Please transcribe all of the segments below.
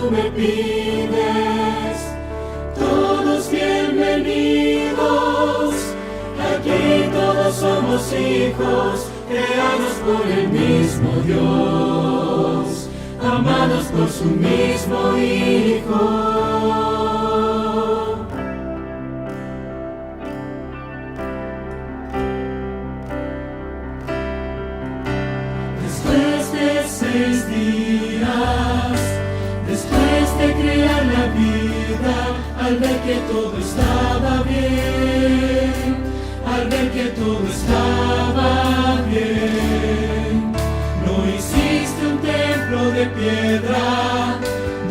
tú me pides. Todos bienvenidos, aquí todos somos hijos, creados por el mismo Dios, amados por su mismo Hijo. Después de 6 días, después de crear la vida, al ver que todo estaba bien, al ver que todo estaba bien, no hiciste un templo de piedra,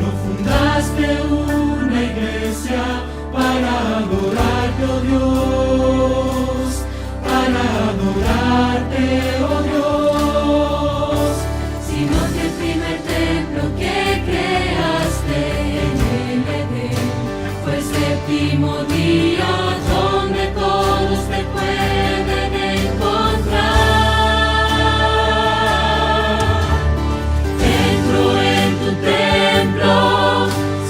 no fundaste una iglesia para adorarte, oh Dios, para adorarte, oh Dios, sino que el primer templo que creaste en el Edén fue el séptimo día, donde todos te pueden encontrar. Entro en tu templo,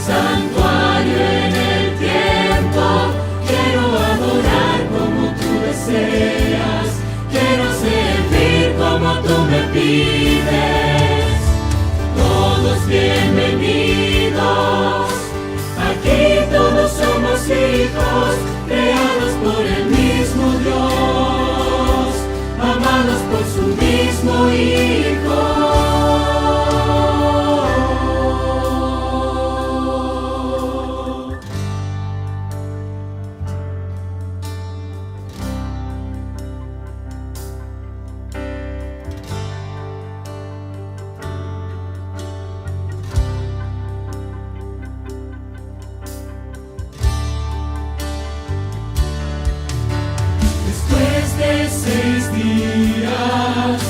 santuario en el tiempo, quiero adorar como tú deseas, quiero servir como tú me pides. Todos bienvenidos, aquí todos somos hijos, creados por el mismo Dios, amados por su mismo Hijo. Después de 6 días,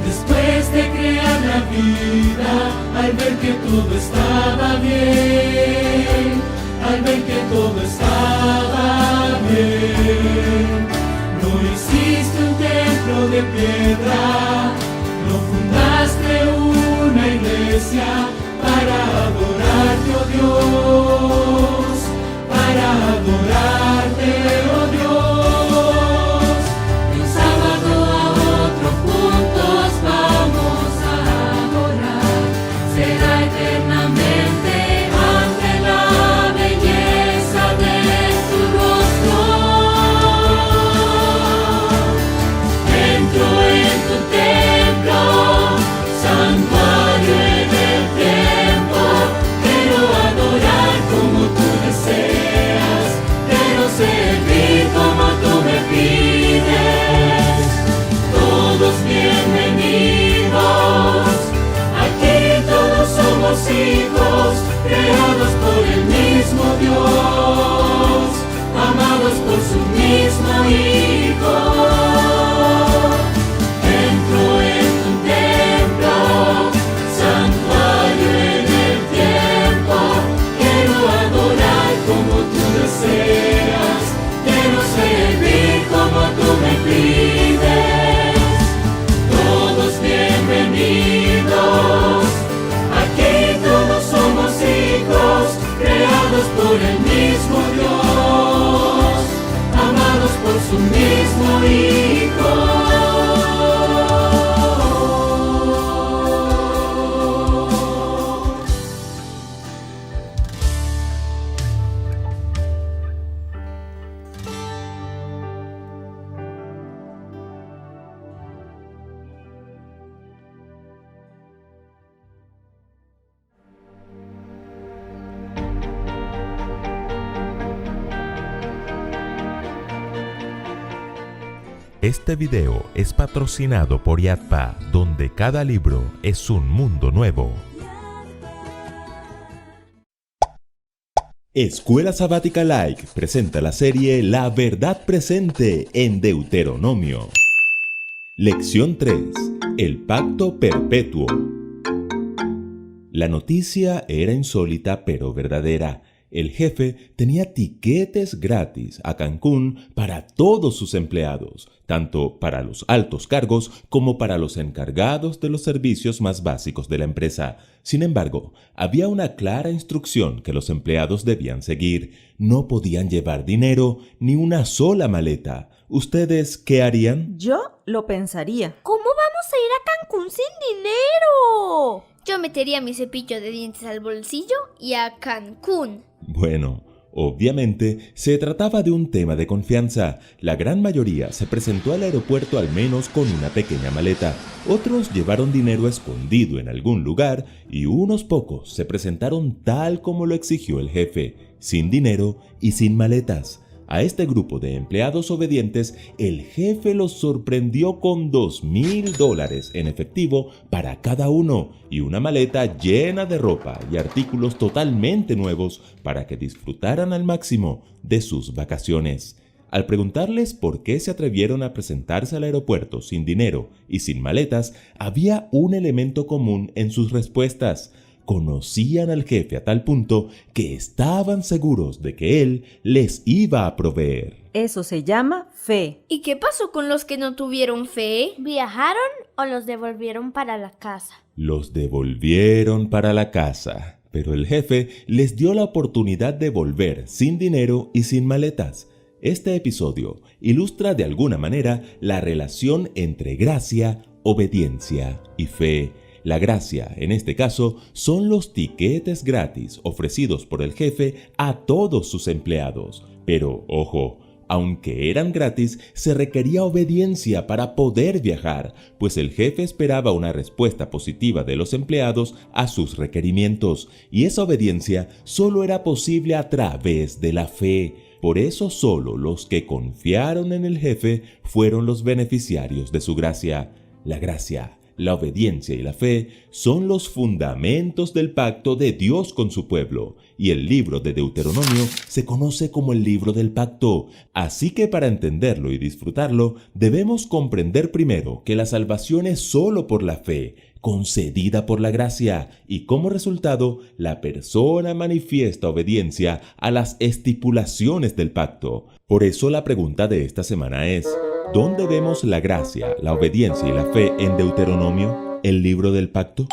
después de crear la vida, al ver que todo estaba bien, al ver que todo estaba bien, no hiciste un templo de piedra, no fundaste una iglesia para adorarte, oh Dios, para adorarte, oh Dios. De un sábado a otro juntos vamos a adorar, será eternamente ante la belleza de tu rostro. Entro en tu templo, santuario en el tiempo, quiero adorar como tú deseas, quiero servir como tú me pides. Todos bienvenidos, aquí todos somos hijos, creados por el mismo Dios, amados por su mismo Hijo. Entro en tu templo, santuario en el tiempo, quiero adorar como tú deseas, quiero servir como tú me pides. Todos bienvenidos, aquí todos somos hijos, creados por el mismo Dios, amados por su mismo Hijo. Este video es patrocinado por Yadpa, donde cada libro es un mundo nuevo. Escuela Sabática Like presenta la serie La Verdad Presente en Deuteronomio. Lección 3. El Pacto Perpetuo. La noticia era insólita pero verdadera. El jefe tenía tiquetes gratis a Cancún para todos sus empleados, tanto para los altos cargos como para los encargados de los servicios más básicos de la empresa. Sin embargo, había una clara instrucción que los empleados debían seguir. No podían llevar dinero ni una sola maleta. ¿Ustedes qué harían? Yo lo pensaría. ¿Cómo vamos a ir a Cancún sin dinero? Yo metería mi cepillo de dientes al bolsillo y a Cancún. Bueno, obviamente se trataba de un tema de confianza. La gran mayoría se presentó al aeropuerto al menos con una pequeña maleta. Otros llevaron dinero escondido en algún lugar y unos pocos se presentaron tal como lo exigió el jefe, sin dinero y sin maletas. A este grupo de empleados obedientes, el jefe los sorprendió con $2,000 en efectivo para cada uno y una maleta llena de ropa y artículos totalmente nuevos para que disfrutaran al máximo de sus vacaciones. Al preguntarles por qué se atrevieron a presentarse al aeropuerto sin dinero y sin maletas, había un elemento común en sus respuestas. Conocían al jefe a tal punto que estaban seguros de que él les iba a proveer. Eso se llama fe. ¿Y qué pasó con los que no tuvieron fe? ¿Viajaron o los devolvieron para la casa? Los devolvieron para la casa, pero el jefe les dio la oportunidad de volver sin dinero y sin maletas. Este episodio ilustra de alguna manera la relación entre gracia, obediencia y fe. La gracia, en este caso, son los tiquetes gratis ofrecidos por el jefe a todos sus empleados. Pero, ojo, aunque eran gratis, se requería obediencia para poder viajar, pues el jefe esperaba una respuesta positiva de los empleados a sus requerimientos, y esa obediencia solo era posible a través de la fe. Por eso solo los que confiaron en el jefe fueron los beneficiarios de su gracia. La gracia, la obediencia y la fe son los fundamentos del pacto de Dios con su pueblo, y el libro de Deuteronomio se conoce como el libro del pacto. Así que para entenderlo y disfrutarlo, debemos comprender primero que la salvación es solo por la fe, concedida por la gracia, y como resultado, la persona manifiesta obediencia a las estipulaciones del pacto. Por eso la pregunta de esta semana es: ¿dónde vemos la gracia, la obediencia y la fe en Deuteronomio, el libro del pacto?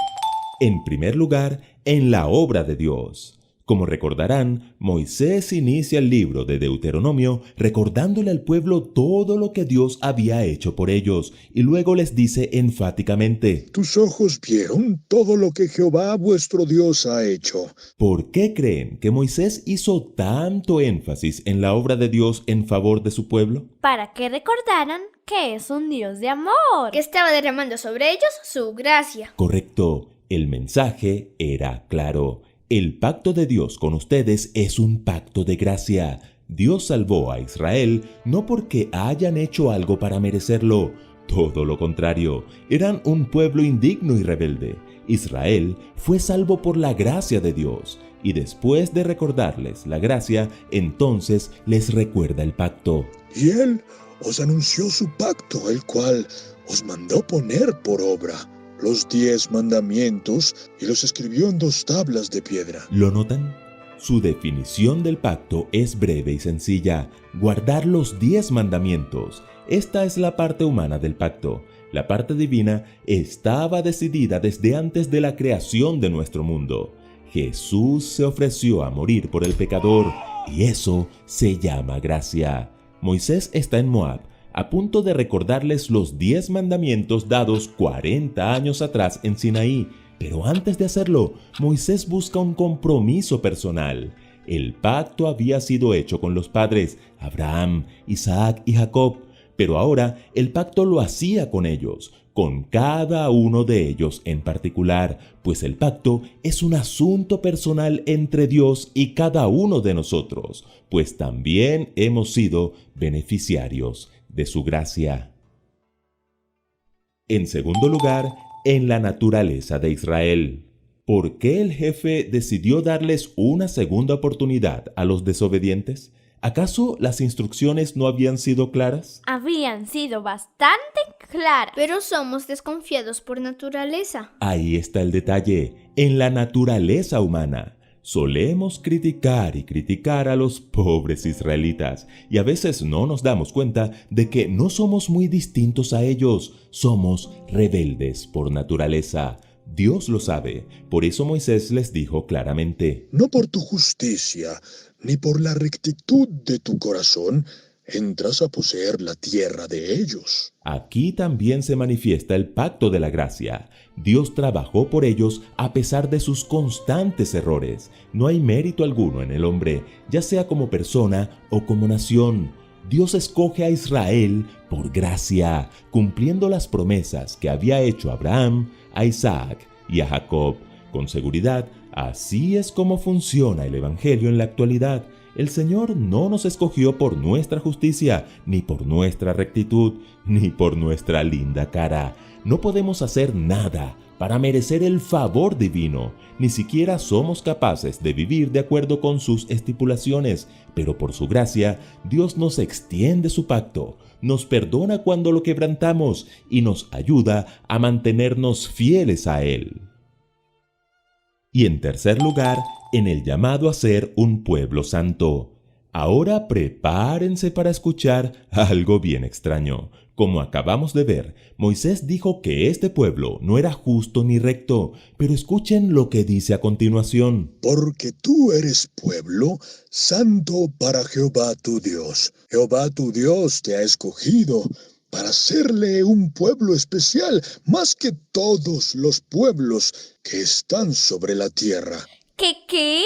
En primer lugar, en la obra de Dios. Como recordarán, Moisés inicia el libro de Deuteronomio recordándole al pueblo todo lo que Dios había hecho por ellos, y luego les dice enfáticamente: Tus ojos vieron todo lo que Jehová vuestro Dios ha hecho. ¿Por qué creen que Moisés hizo tanto énfasis en la obra de Dios en favor de su pueblo? Para que recordaran que es un Dios de amor. Que estaba derramando sobre ellos su gracia. Correcto, el mensaje era claro. El pacto de Dios con ustedes es un pacto de gracia. Dios salvó a Israel no porque hayan hecho algo para merecerlo. Todo lo contrario, eran un pueblo indigno y rebelde. Israel fue salvo por la gracia de Dios. Y después de recordarles la gracia, entonces les recuerda el pacto. Y él os anunció su pacto, el cual os mandó poner por obra los 10 mandamientos y los escribió en 2 tablas de piedra. ¿Lo notan? Su definición del pacto es breve y sencilla: guardar los 10 mandamientos. Esta es la parte humana del pacto. La parte divina estaba decidida desde antes de la creación de nuestro mundo. Jesús se ofreció a morir por el pecador, y eso se llama gracia. Moisés está en Moab, a punto de recordarles los 10 mandamientos dados 40 años atrás en Sinaí. Pero antes de hacerlo, Moisés busca un compromiso personal. El pacto había sido hecho con los padres, Abraham, Isaac y Jacob, pero ahora el pacto lo hacía con ellos, con cada uno de ellos en particular, pues el pacto es un asunto personal entre Dios y cada uno de nosotros, pues también hemos sido beneficiarios de su gracia. En segundo lugar, en la naturaleza de Israel. ¿Por qué el jefe decidió darles una segunda oportunidad a los desobedientes? ¿Acaso las instrucciones no habían sido claras? Habían sido bastante claras. Pero somos desconfiados por naturaleza. Ahí está el detalle, en la naturaleza humana. Solemos criticar y criticar a los pobres israelitas y a veces no nos damos cuenta de que no somos muy distintos a ellos. Somos rebeldes por naturaleza. Dios lo sabe, por eso Moisés les dijo claramente: No por tu justicia, ni por la rectitud de tu corazón, entras a poseer la tierra de ellos. Aquí también se manifiesta el pacto de la gracia. Dios trabajó por ellos a pesar de sus constantes errores. No hay mérito alguno en el hombre, ya sea como persona o como nación. Dios escoge a Israel por gracia, cumpliendo las promesas que había hecho a Abraham, a Isaac y a Jacob. Con seguridad, así es como funciona el Evangelio en la actualidad. El Señor no nos escogió por nuestra justicia, ni por nuestra rectitud, ni por nuestra linda cara. No podemos hacer nada para merecer el favor divino, ni siquiera somos capaces de vivir de acuerdo con sus estipulaciones, pero por su gracia, Dios nos extiende su pacto, nos perdona cuando lo quebrantamos y nos ayuda a mantenernos fieles a Él. Y en tercer lugar, en el llamado a ser un pueblo santo. Ahora prepárense para escuchar algo bien extraño. Como acabamos de ver, Moisés dijo que este pueblo no era justo ni recto, pero escuchen lo que dice a continuación. Porque tú eres pueblo santo para Jehová tu Dios. Jehová tu Dios te ha escogido para serle un pueblo especial, más que todos los pueblos que están sobre la tierra. ¿Qué?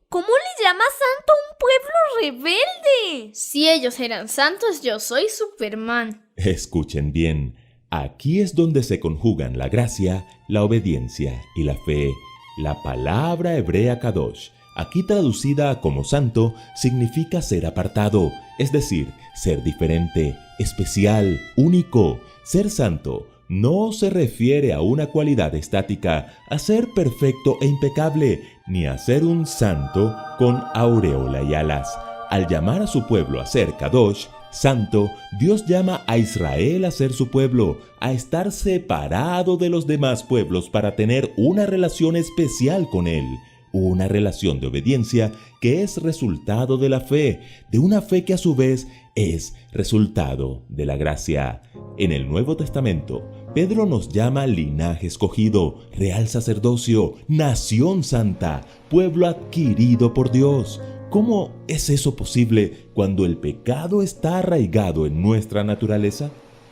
¿Cómo le llama santo a un pueblo rebelde? Si ellos eran santos, yo soy Superman. Escuchen bien, aquí es donde se conjugan la gracia, la obediencia y la fe. La palabra hebrea kadosh, aquí traducida como santo, significa ser apartado, es decir, ser diferente, especial, único. Ser santo no se refiere a una cualidad estática, a ser perfecto e impecable, ni a ser un santo con aureola y alas. Al llamar a su pueblo a ser kadosh, santo, Dios llama a Israel a ser su pueblo, a estar separado de los demás pueblos para tener una relación especial con Él. Una relación de obediencia que es resultado de la fe, de una fe que a su vez es resultado de la gracia. En el Nuevo Testamento, Pedro nos llama linaje escogido, real sacerdocio, nación santa, pueblo adquirido por Dios. ¿Cómo es eso posible cuando el pecado está arraigado en nuestra naturaleza?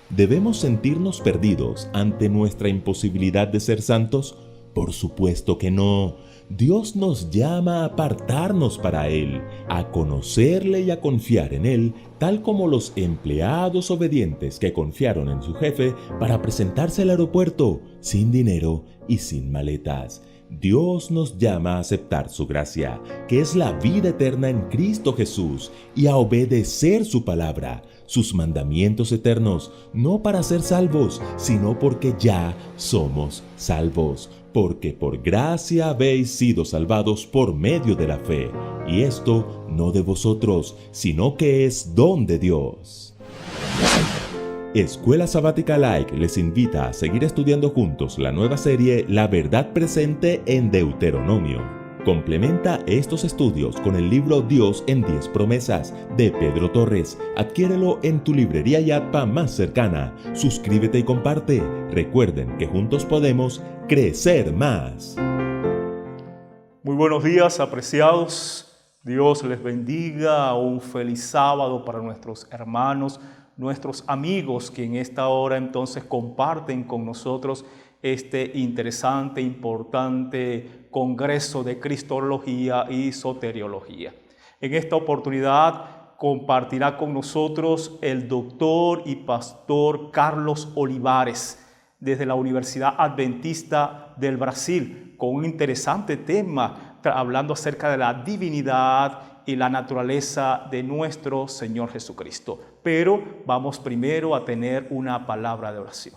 ¿Debemos sentirnos perdidos ante nuestra imposibilidad de ser santos? Por supuesto que no. Dios nos llama a apartarnos para Él, a conocerle y a confiar en Él, tal como los empleados obedientes que confiaron en su jefe para presentarse al aeropuerto, sin dinero y sin maletas. Dios nos llama a aceptar su gracia, que es la vida eterna en Cristo Jesús, y a obedecer su palabra, sus mandamientos eternos, no para ser salvos, sino porque ya somos salvos. Porque por gracia habéis sido salvados por medio de la fe, y esto no de vosotros, sino que es don de Dios. Escuela Sabática Like les invita a seguir estudiando juntos la nueva serie La Verdad Presente en Deuteronomio. Complementa estos estudios con el libro Dios en 10 Promesas de Pedro Torres. Adquiérelo en tu librería Yatpa más cercana. Suscríbete y comparte. Recuerden que juntos podemos crecer más. Muy buenos días, apreciados. Dios les bendiga. Un feliz sábado para nuestros hermanos, nuestros amigos que en esta hora entonces comparten con nosotros este interesante, importante congreso de Cristología y Soteriología. En esta oportunidad compartirá con nosotros el doctor y pastor Carlos Olivares desde la Universidad Adventista del Brasil, con un interesante tema hablando acerca de la divinidad y la naturaleza de nuestro Señor Jesucristo. Pero vamos primero a tener una palabra de oración.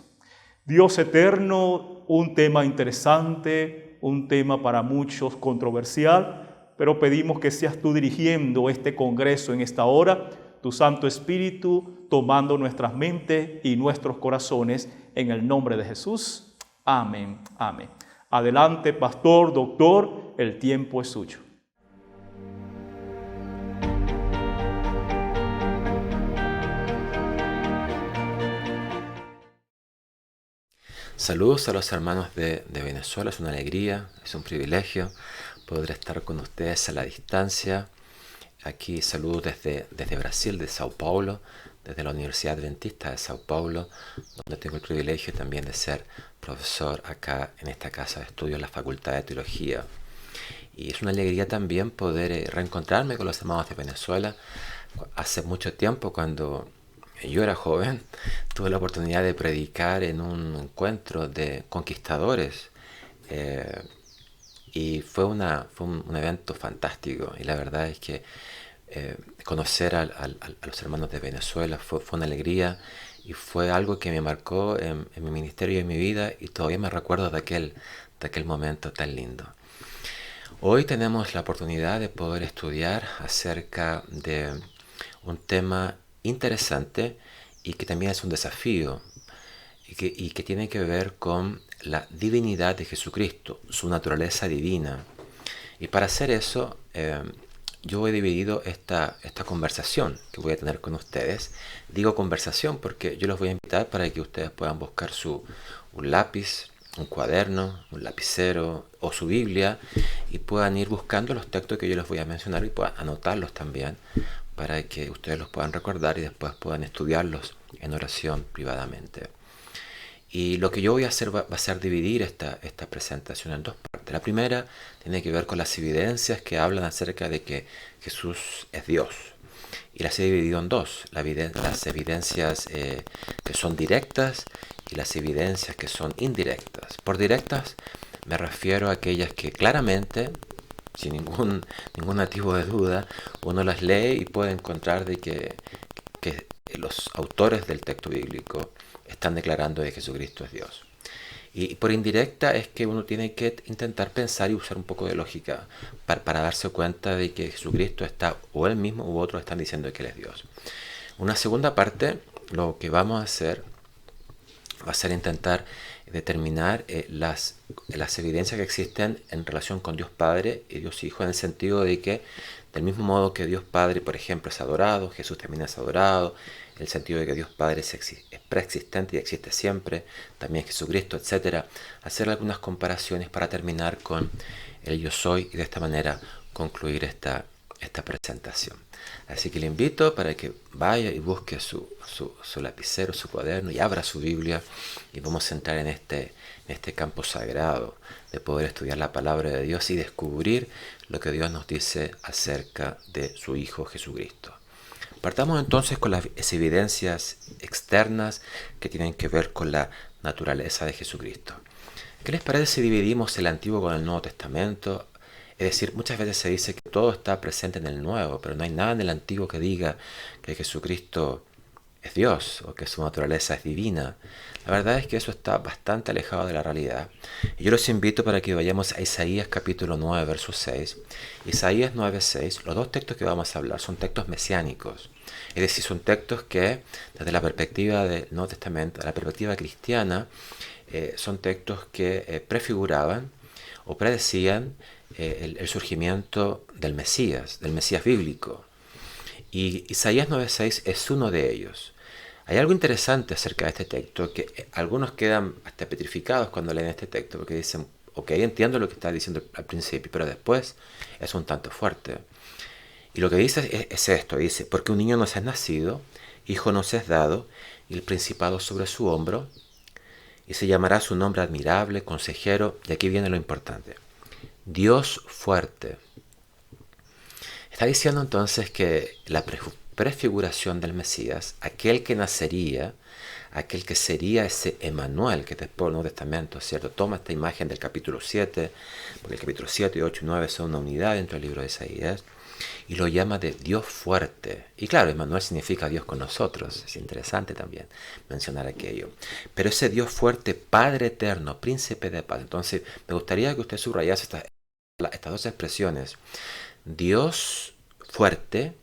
Dios eterno, un tema interesante, un tema para muchos controversial, pero pedimos que seas tú dirigiendo este congreso en esta hora, tu Santo Espíritu tomando nuestras mentes y nuestros corazones en el nombre de Jesús. Amén, amén. Adelante, pastor, doctor, el tiempo es suyo. Saludos a los hermanos de Venezuela, es una alegría, es un privilegio poder estar con ustedes a la distancia. Aquí saludos desde Brasil, de Sao Paulo, desde la Universidad Adventista de Sao Paulo, donde tengo el privilegio también de ser profesor acá en esta casa de estudios en la Facultad de Teología. Y es una alegría también poder reencontrarme con los hermanos de Venezuela. Hace mucho tiempo, cuando yo era joven, tuve la oportunidad de predicar en un encuentro de conquistadores y fue un evento fantástico, y la verdad es que conocer a los hermanos de Venezuela fue una alegría y fue algo que me marcó en mi ministerio y en mi vida, y todavía me recuerdo de aquel momento tan lindo. Hoy tenemos la oportunidad de poder estudiar acerca de un tema interesante y que también es un desafío y que tiene que ver con la divinidad de Jesucristo, su naturaleza divina. Y para hacer eso, yo he dividido esta conversación que voy a tener con ustedes. Digo conversación porque yo los voy a invitar para que ustedes puedan buscar un lápiz, un cuaderno, un lapicero o su Biblia, y puedan ir buscando los textos que yo les voy a mencionar y puedan anotarlos también, para que ustedes los puedan recordar y después puedan estudiarlos en oración privadamente. Y lo que yo voy a hacer va a ser dividir esta presentación en dos partes. La primera tiene que ver con las evidencias que hablan acerca de que Jesús es Dios. Y las he dividido en dos: las evidencias que son directas y las evidencias que son indirectas. Por directas me refiero a aquellas que claramente, sin ningún atisbo de duda, uno las lee y puede encontrar de que los autores del texto bíblico están declarando que Jesucristo es Dios. Y por indirecta es que uno tiene que intentar pensar y usar un poco de lógica para darse cuenta de que Jesucristo está, o él mismo u otros están diciendo que él es Dios. Una segunda parte, lo que vamos a hacer va a ser intentar determinar las evidencias que existen en relación con Dios Padre y Dios Hijo, en el sentido de que, del mismo modo que Dios Padre, por ejemplo, es adorado, Jesús también es adorado, en el sentido de que Dios Padre es preexistente y existe siempre, también Jesucristo, etc. Hacer algunas comparaciones para terminar con el yo soy y de esta manera concluir esta presentación. Así que le invito para que vaya y busque su lapicero, su cuaderno, y abra su Biblia, y vamos a entrar en este campo sagrado de poder estudiar la palabra de Dios y descubrir lo que Dios nos dice acerca de su Hijo Jesucristo. Partamos entonces con las evidencias externas que tienen que ver con la naturaleza de Jesucristo. ¿Qué les parece si dividimos el Antiguo con el Nuevo Testamento? Es decir, muchas veces se dice que todo está presente en el Nuevo, pero no hay nada en el Antiguo que diga que Jesucristo es Dios o que su naturaleza es divina. La verdad es que eso está bastante alejado de la realidad. Y yo los invito para que vayamos a Isaías capítulo 9, verso 6. Isaías 9, 6, los dos textos que vamos a hablar son textos mesiánicos. Es decir, son textos que, desde la perspectiva del Nuevo Testamento, la perspectiva cristiana, son textos que prefiguraban o predecían el surgimiento del Mesías bíblico. Y Isaías 9:6 es uno de ellos. Hay algo interesante acerca de este texto, que algunos quedan hasta petrificados cuando leen este texto, porque dicen, ok, entiendo lo que está diciendo al principio, pero después es un tanto fuerte. Y lo que dice es esto, dice, porque un niño nos es nacido, hijo nos es dado, y el principado sobre su hombro, y se llamará su nombre admirable, consejero, y aquí viene lo importante, Dios fuerte. Está diciendo entonces que la prefiguración del Mesías, aquel que nacería, aquel que sería ese Emmanuel, que después el Nuevo Testamento, ¿cierto?, toma esta imagen del capítulo 7, porque el capítulo 7, 8 y 9 son una unidad dentro del libro de Isaías, y lo llama de Dios fuerte. Y claro, Emmanuel significa Dios con nosotros. Es interesante también mencionar aquello. Pero ese Dios fuerte, Padre eterno, Príncipe de paz. Entonces, me gustaría que usted subrayase estas dos expresiones. Dios fuerte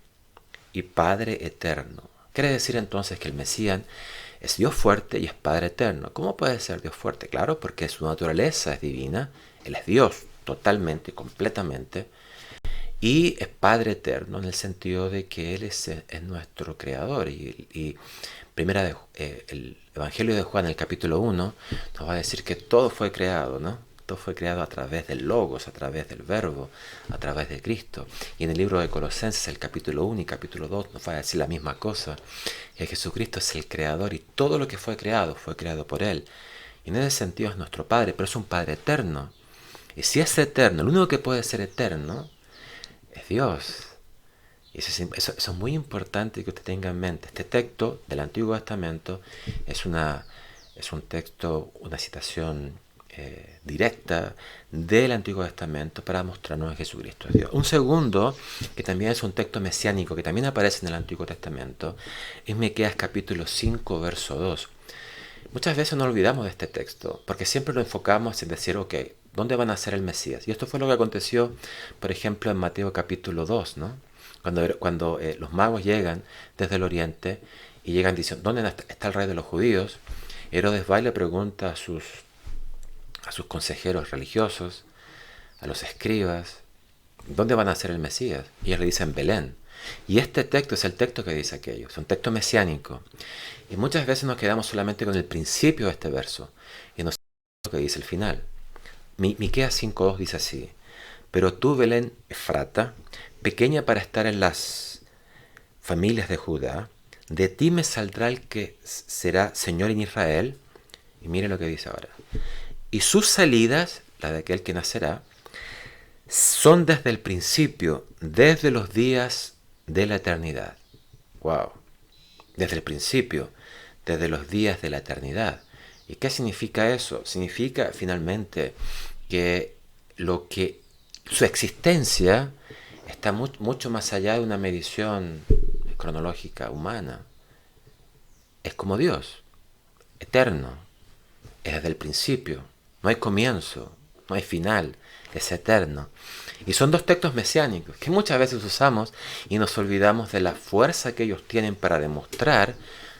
y Padre eterno. Quiere decir entonces que el Mesías es Dios fuerte y es Padre eterno. ¿Cómo puede ser Dios fuerte? Claro, porque su naturaleza es divina. Él es Dios totalmente, completamente. Y es Padre eterno en el sentido de que Él es nuestro creador. Y el Evangelio de Juan, el capítulo 1, nos va a decir que todo fue creado, ¿no? Todo fue creado a través del Logos, a través del Verbo, a través de Cristo. Y en el libro de Colosenses, el capítulo 1 y capítulo 2, nos va a decir la misma cosa, que Jesucristo es el creador y todo lo que fue creado por Él. Y en ese sentido es nuestro Padre, pero es un Padre eterno. Y si es eterno, el único que puede ser eterno es Dios. Y eso es muy importante que usted tenga en mente. Este texto del Antiguo Testamento es un texto, una citación directa del Antiguo Testamento para mostrarnos que Jesucristo es Dios. Un segundo, que también es un texto mesiánico, que también aparece en el Antiguo Testamento, es Miqueas capítulo 5, verso 2. Muchas veces nos olvidamos de este texto, porque siempre lo enfocamos en decir, ok, ¿dónde van a ser el Mesías? Y esto fue lo que aconteció, por ejemplo, en Mateo capítulo 2, ¿no? Cuando los magos llegan desde el oriente y llegan diciendo, ¿dónde está el rey de los judíos? Herodes va y le pregunta a sus consejeros religiosos, a los escribas, ¿dónde van a ser el Mesías? Y ellos le dicen Belén. Y este texto es el texto que dice aquello, es un texto mesiánico. Y muchas veces nos quedamos solamente con el principio de este verso y no sabemos lo que dice el final. Miqueas 5:2 dice así: pero tú, Belén Efrata, pequeña para estar en las familias de Judá, de ti me saldrá el que será Señor en Israel. Y mire lo que dice ahora. Y sus salidas, la de aquel que nacerá, son desde el principio, desde los días de la eternidad. ¡Wow! Desde el principio, desde los días de la eternidad. ¿Y qué significa eso? Significa finalmente que su existencia está mucho más allá de una medición cronológica humana. Es como Dios, eterno, es desde el principio, no hay comienzo, no hay final, es eterno. Y son dos textos mesiánicos que muchas veces usamos y nos olvidamos de la fuerza que ellos tienen para demostrar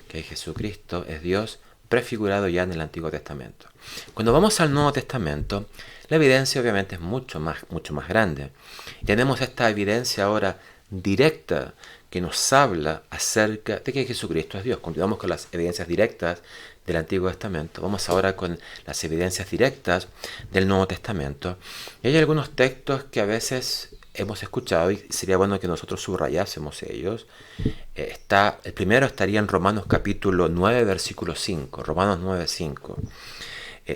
que Jesucristo es Dios prefigurado ya en el Antiguo Testamento. Cuando vamos al Nuevo Testamento, la evidencia obviamente es mucho más grande. Tenemos esta evidencia ahora directa que nos habla acerca de que Jesucristo es Dios. Continuamos con las evidencias directas del Antiguo Testamento. Vamos ahora con las evidencias directas del Nuevo Testamento. Y hay algunos textos que a veces hemos escuchado y sería bueno que nosotros subrayásemos ellos. El primero estaría en Romanos capítulo 9, versículo 5. Romanos 9, 5.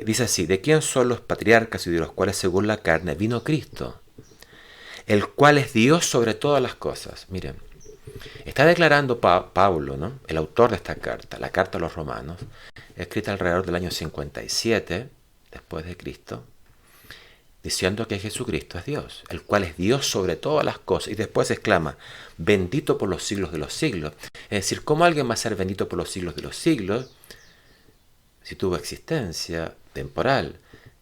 Dice así: ¿de quién son los patriarcas y de los cuales según la carne vino Cristo? El cual es Dios sobre todas las cosas. Miren, está declarando Pablo, ¿no? El autor de esta carta, la carta a los romanos, escrita alrededor del año 57 después de Cristo, diciendo que Jesucristo es Dios, el cual es Dios sobre todas las cosas. Y después exclama, bendito por los siglos de los siglos. Es decir, ¿cómo alguien va a ser bendito por los siglos de los siglos si tuvo existencia temporal?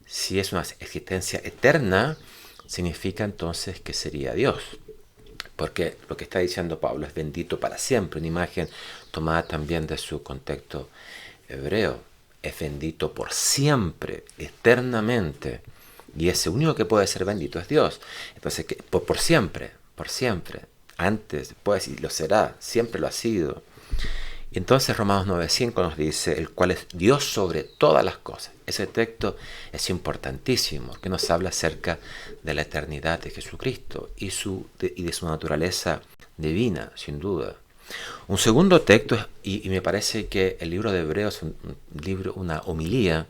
Si es una existencia eterna, significa entonces que sería Dios. Porque lo que está diciendo Pablo es bendito para siempre, una imagen tomada también de su contexto hebreo. Es bendito por siempre, eternamente. Y ese único que puede ser bendito es Dios. Entonces, por siempre, antes, después, y lo será, siempre lo ha sido. Y entonces Romanos 9:5 nos dice, el cual es Dios sobre todas las cosas. Ese texto es importantísimo, que nos habla acerca de la eternidad de Jesucristo y de su naturaleza divina, sin duda. Un segundo texto, y me parece que el libro de Hebreos es un libro, una homilía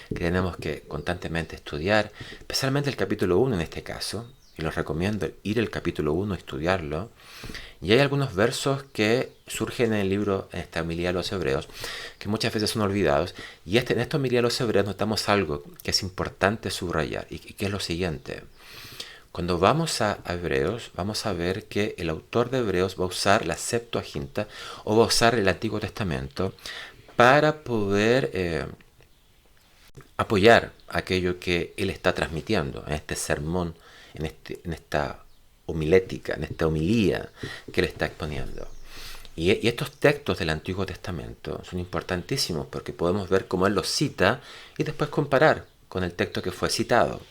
que tenemos que constantemente estudiar, especialmente el capítulo 1 en este caso, y les recomiendo ir al capítulo 1 y estudiarlo. Y hay algunos versos que surgen en el libro, en esta homilía de los Hebreos, que muchas veces son olvidados. Y en esta homilía de los Hebreos notamos algo que es importante subrayar, y que es lo siguiente. Cuando vamos a Hebreos, vamos a ver que el autor de Hebreos va a usar la Septuaginta o va a usar el Antiguo Testamento para poder apoyar aquello que él está transmitiendo en este sermón, en esta homilética, en esta homilía que él está exponiendo. Y estos textos del Antiguo Testamento son importantísimos porque podemos ver cómo él los cita y después comparar con el texto que fue citado.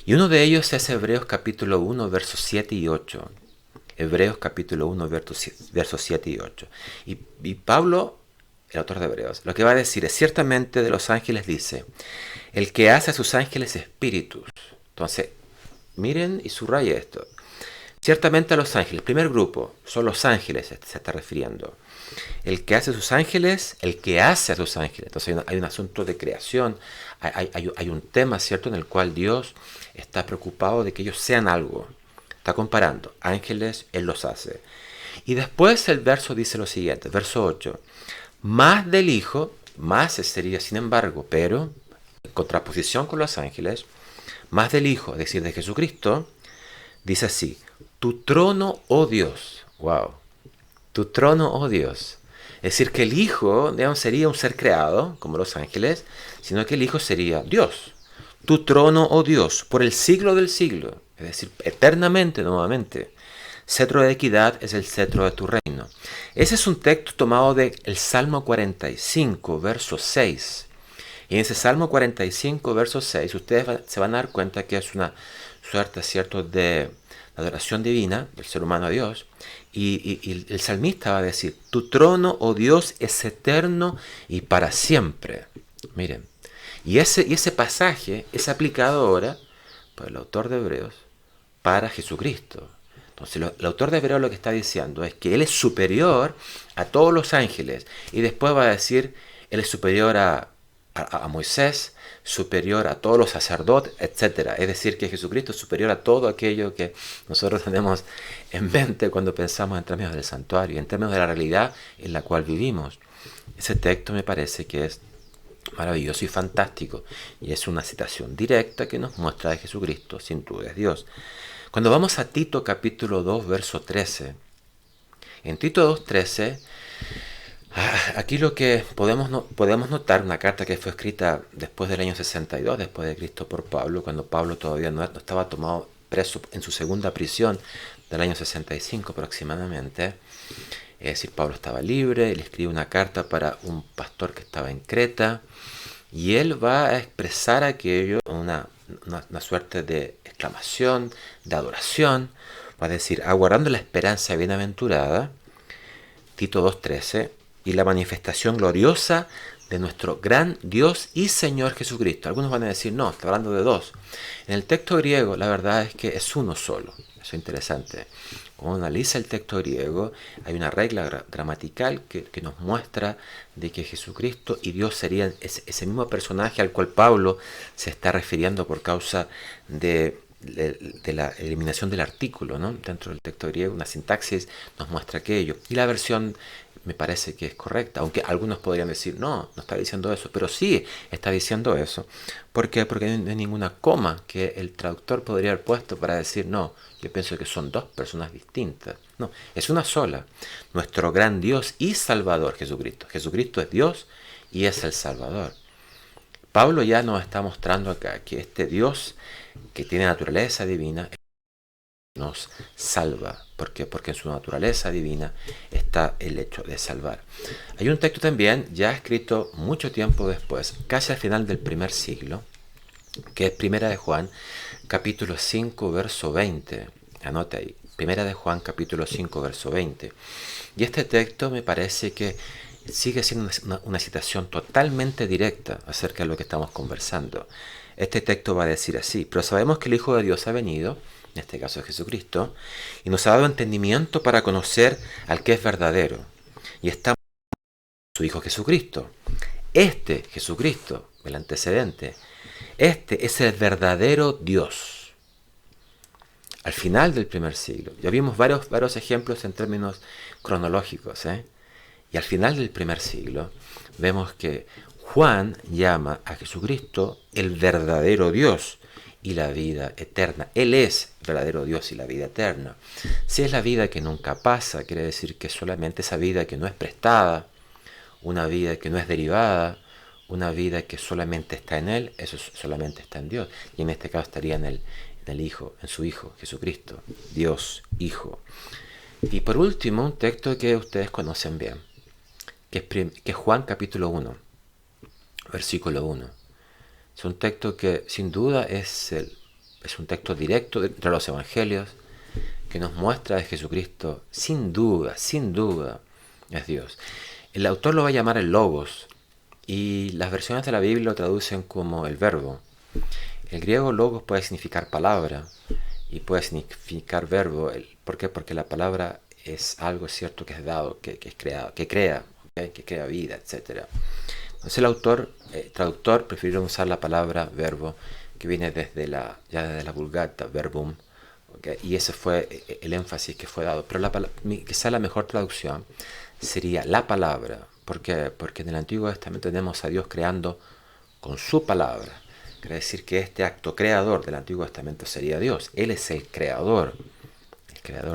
Y uno de ellos es Hebreos capítulo 1, versos 7 y 8. Hebreos capítulo 1, versos 7 y 8. Y Pablo, el autor de Hebreos, lo que va a decir es, ciertamente de los ángeles dice, el que hace a sus ángeles espíritus. Entonces, miren y subraya esto. Ciertamente a los ángeles, primer grupo, son los ángeles, se está refiriendo. El que hace a sus ángeles, el que hace a sus ángeles. Entonces hay un asunto de creación, hay un tema, ¿cierto?, en el cual Dios está preocupado de que ellos sean algo. Está comparando, ángeles, Él los hace. Y después el verso dice lo siguiente, verso 8. Más del Hijo, más sería sin embargo, pero en contraposición con los ángeles, más del Hijo, es decir, de Jesucristo, dice así, tu trono, oh Dios, wow, tu trono, oh Dios. Es decir, que el Hijo no sería un ser creado, como los ángeles, sino que el Hijo sería Dios. Tu trono, oh Dios, por el siglo del siglo, es decir, eternamente, nuevamente. Cetro de equidad es el cetro de tu reino. Ese es un texto tomado del Salmo 45, verso 6. Y en ese Salmo 45, verso 6, ustedes se van a dar cuenta que es una suerte, ¿cierto?, de adoración divina del ser humano a Dios. Y el salmista va a decir, tu trono, oh Dios, es eterno y para siempre. Miren, y ese pasaje es aplicado ahora por el autor de Hebreos para Jesucristo. Entonces el autor de Hebreos lo que está diciendo es que Él es superior a todos los ángeles. Y después va a decir, Él es superior a Moisés, superior a todos los sacerdotes, etc. Es decir, que Jesucristo es superior a todo aquello que nosotros tenemos en mente cuando pensamos en términos del santuario, en términos de la realidad en la cual vivimos. Ese texto me parece que es maravilloso y fantástico, y es una citación directa que nos muestra de Jesucristo, sin duda es Dios. Cuando vamos a Tito capítulo 2, verso 13, en Tito 2, 13, aquí lo que podemos notar, una carta que fue escrita después del año 62, después de Cristo por Pablo, cuando Pablo todavía no estaba tomado preso en su segunda prisión del año 65 aproximadamente. Es decir, Pablo estaba libre, él escribe una carta para un pastor que estaba en Creta, y él va a expresar aquello, una suerte de exclamación, de adoración, va a decir, aguardando la esperanza bienaventurada, Tito 2.13, y la manifestación gloriosa de nuestro gran Dios y Señor Jesucristo. Algunos van a decir, no, está hablando de dos. En el texto griego, la verdad es que es uno solo. Eso es interesante. Cuando uno analiza el texto griego, hay una regla gramatical que nos muestra de que Jesucristo y Dios serían ese mismo personaje al cual Pablo se está refiriendo por causa de la eliminación del artículo, ¿no? Dentro del texto griego, una sintaxis nos muestra aquello. Y la versión me parece que es correcta, aunque algunos podrían decir, no está diciendo eso, pero sí está diciendo eso. ¿Por qué? Porque no hay ninguna coma que el traductor podría haber puesto para decir, no, yo pienso que son dos personas distintas. No, es una sola. Nuestro gran Dios y Salvador, Jesucristo. Jesucristo es Dios y es el Salvador. Pablo ya nos está mostrando acá que este Dios que tiene naturaleza divina nos salva. ¿Por qué? Porque en su naturaleza divina está el hecho de salvar. Hay un texto también ya escrito mucho tiempo después, casi al final del primer siglo, que es Primera de Juan, capítulo 5, verso 20. Anote ahí, Primera de Juan, capítulo 5, verso 20. Y este texto me parece que sigue siendo una citación totalmente directa acerca de lo que estamos conversando. Este texto va a decir así, pero sabemos que el Hijo de Dios ha venido, en este caso es Jesucristo, y nos ha dado entendimiento para conocer al que es verdadero. Y estamos en su Hijo Jesucristo. Este Jesucristo, el antecedente, este es el verdadero Dios. Al final del primer siglo, ya vimos varios ejemplos en términos cronológicos, y al final del primer siglo vemos que Juan llama a Jesucristo el verdadero Dios y la vida eterna. Él es el verdadero Dios y la vida eterna. Si es la vida que nunca pasa, quiere decir que solamente esa vida que no es prestada, una vida que no es derivada, una vida que solamente está en Él, eso solamente está en Dios. Y en este caso estaría en el Hijo, en su Hijo, Jesucristo, Dios, Hijo. Y por último, un texto que ustedes conocen bien, que es Juan capítulo 1, versículo 1. Es un texto que sin duda es es un texto directo entre los evangelios que nos muestra que Jesucristo, sin duda, es Dios. El autor lo va a llamar el Logos, y las versiones de la Biblia lo traducen como el verbo. El griego Logos puede significar palabra y puede significar verbo. ¿Por qué? Porque la palabra es algo cierto que es dado, que es creado, que crea, ¿okay? Que crea vida, etc. Entonces el traductor prefirió usar la palabra verbo, que viene desde la Vulgata, verbum, ¿okay? Y ese fue el énfasis que fue dado. Pero quizá la mejor traducción sería la palabra. ¿Por qué? Porque en el Antiguo Testamento tenemos a Dios creando con su palabra. Quiere decir que este acto creador del Antiguo Testamento sería Dios. Él es el creador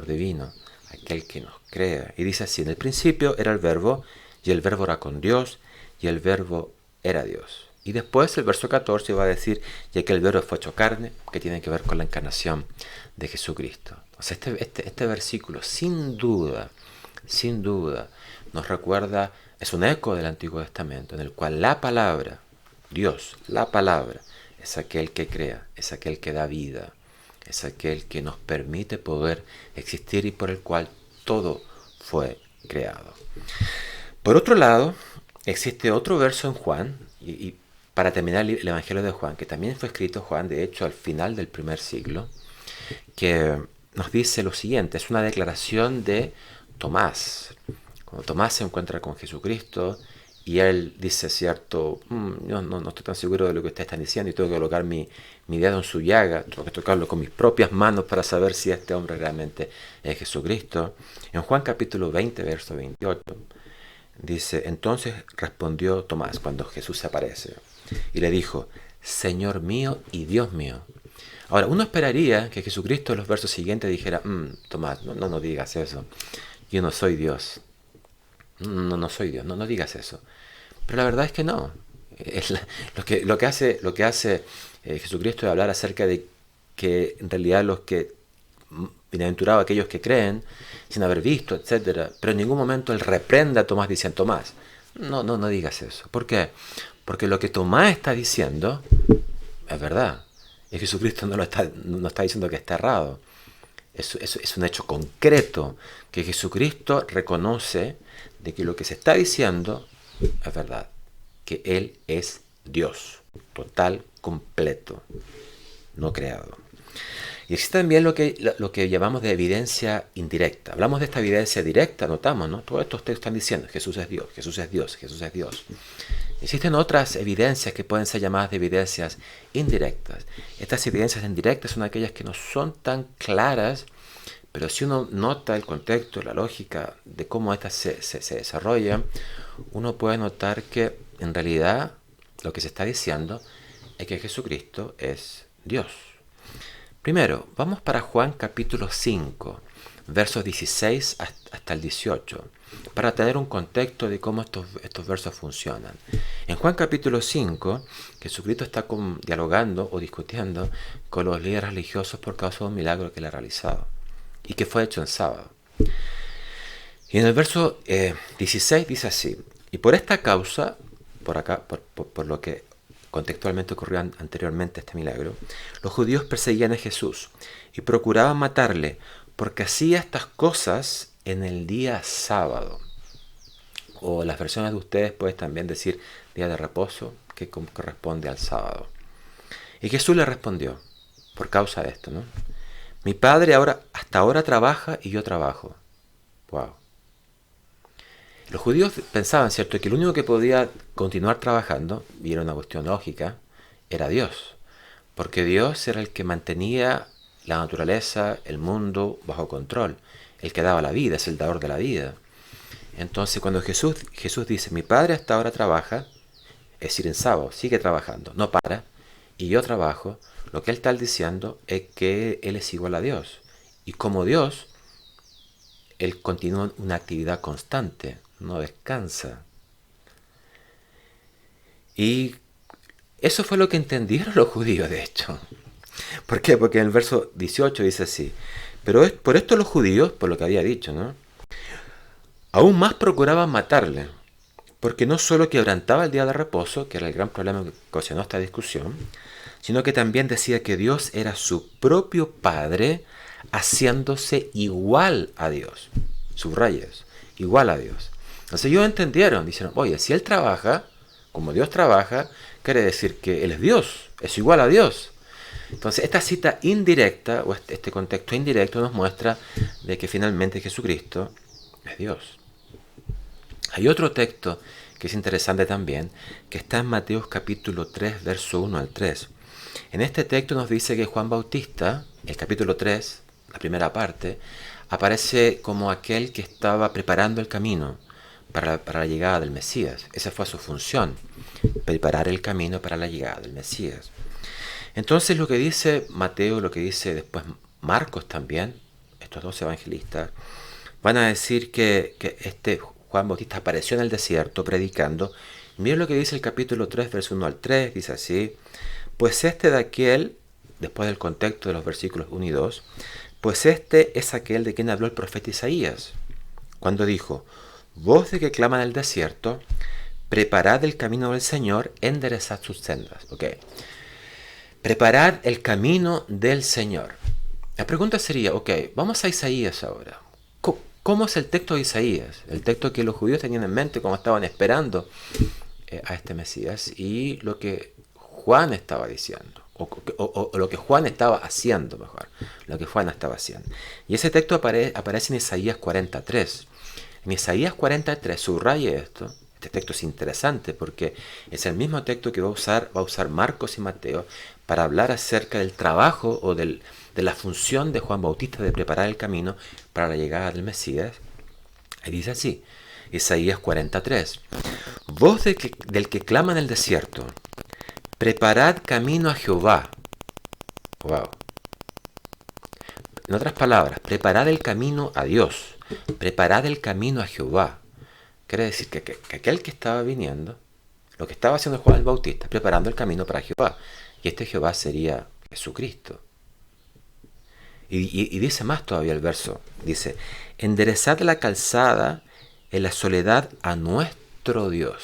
divino, aquel que nos crea. Y dice así: en el principio era el verbo, y el verbo era con Dios, y el verbo era Dios. Y después el verso 14 va a decir: y aquel verbo fue hecho carne, que tiene que ver con la encarnación de Jesucristo. O sea, este versículo, sin duda, nos recuerda, es un eco del Antiguo Testamento, en el cual la palabra, Dios, la palabra, es aquel que crea, es aquel que da vida, es aquel que nos permite poder existir y por el cual todo fue creado. Por otro lado, existe otro verso en Juan, y para terminar el Evangelio de Juan, que también fue escrito Juan, de hecho, al final del primer siglo, que nos dice lo siguiente: es una declaración de Tomás. Cuando Tomás se encuentra con Jesucristo y él dice, cierto, no estoy tan seguro de lo que ustedes están diciendo y tengo que colocar mi dedo en su llaga, tengo que tocarlo con mis propias manos para saber si este hombre realmente es Jesucristo. En Juan capítulo 20, verso 28, dice: entonces respondió Tomás cuando Jesús se aparece y le dijo: Señor mío y Dios mío. Ahora, uno esperaría que Jesucristo en los versos siguientes dijera: Tomás, no digas eso, yo no soy Dios. No soy Dios, no digas eso. Pero la verdad es que no. Lo que hace Jesucristo es hablar acerca de que en realidad bienaventurados aquellos que creen sin haber visto, etc. Pero en ningún momento él reprende a Tomás diciendo: Tomás, no digas eso. ¿Por qué? Porque lo que Tomás está diciendo es verdad. Y Jesucristo no está diciendo que está errado. Es un hecho concreto que Jesucristo reconoce de que lo que se está diciendo es verdad, que Él es Dios, total, completo, no creado. Y existe también lo que llamamos de evidencia indirecta. Hablamos de esta evidencia directa, notamos, ¿no? Todos estos textos están diciendo: Jesús es Dios, Jesús es Dios, Jesús es Dios. Existen otras evidencias que pueden ser llamadas de evidencias indirectas. Estas evidencias indirectas son aquellas que no son tan claras, pero si uno nota el contexto, la lógica de cómo estas se desarrollan, uno puede notar que en realidad lo que se está diciendo es que Jesucristo es Dios. Primero, vamos para Juan capítulo 5, versos 16 hasta el 18, para tener un contexto de cómo estos versos funcionan. En Juan capítulo 5, Jesucristo está dialogando o discutiendo con los líderes religiosos por causa de un milagro que él ha realizado y que fue hecho en sábado. Y en el verso 16 dice así: y por esta causa, por lo que contextualmente ocurrió anteriormente este milagro, los judíos perseguían a Jesús y procuraban matarle porque hacía estas cosas en el día sábado. O las versiones de ustedes pueden también decir día de reposo, que corresponde al sábado. Y Jesús le respondió, por causa de esto, ¿no? Mi Padre hasta ahora trabaja y yo trabajo. Wow. Los judíos pensaban, ¿cierto?, que el único que podía continuar trabajando, y era una cuestión lógica, era Dios. Porque Dios era el que mantenía la naturaleza, el mundo bajo control. El que daba la vida, es el dador de la vida. Entonces cuando Jesús dice, mi Padre hasta ahora trabaja, es decir, en sábado, sigue trabajando, no para, y yo trabajo, lo que él está diciendo es que él es igual a Dios. Y como Dios, él continúa una actividad constante, no descansa. Y eso fue lo que entendieron los judíos, de hecho. ¿Por qué? Porque en el verso 18 dice así, pero por esto los judíos, por lo que había dicho, ¿no?, aún más procuraban matarle, porque no solo quebrantaba el día de reposo, que era el gran problema que ocasionó esta discusión, sino que también decía que Dios era su propio Padre, haciéndose igual a Dios. Subrayes, igual a Dios. Entonces ellos entendieron, dijeron, oye, si Él trabaja, como Dios trabaja, quiere decir que Él es Dios, es igual a Dios. Entonces esta cita indirecta, o este contexto indirecto, nos muestra de que finalmente Jesucristo es Dios. Hay otro texto que es interesante también, que está en Mateo capítulo 3, verso 1 al 3. En este texto nos dice que Juan Bautista, el capítulo 3, la primera parte, aparece como aquel que estaba preparando el camino para la llegada del Mesías. Esa fue su función, preparar el camino para la llegada del Mesías. Entonces lo que dice Mateo, lo que dice después Marcos también, estos dos evangelistas, van a decir que este Juan Bautista apareció en el desierto predicando. Miren lo que dice el capítulo 3, verso 1 al 3, dice así: pues este de aquel, después del contexto de los versículos 1 y 2, pues este es aquel de quien habló el profeta Isaías, cuando dijo, voz de que clama en el desierto, preparad el camino del Señor, enderezad sus sendas. Okay. Preparad el camino del Señor. La pregunta sería, vamos a Isaías ahora. ¿Cómo es el texto de Isaías? El texto que los judíos tenían en mente como estaban esperando a este Mesías, y lo que Juan estaba diciendo, o lo que Juan estaba haciendo, mejor, lo que Juan estaba haciendo. Y ese texto aparece en Isaías 43. En Isaías 43, subraye esto. Este texto es interesante porque es el mismo texto que va a usar Marcos y Mateo para hablar acerca del trabajo o de la función de Juan Bautista de preparar el camino para la llegada del Mesías. Y dice así, Isaías 43, voz del que clama en el desierto, preparad camino a Jehová. Wow. En otras palabras, preparad el camino a Dios, preparad el camino a Jehová. Quiere decir que aquel que estaba viniendo, lo que estaba haciendo Juan el Bautista, preparando el camino para Jehová. Y este Jehová sería Jesucristo. Y dice más todavía el verso. Dice, enderezad la calzada en la soledad a nuestro Dios.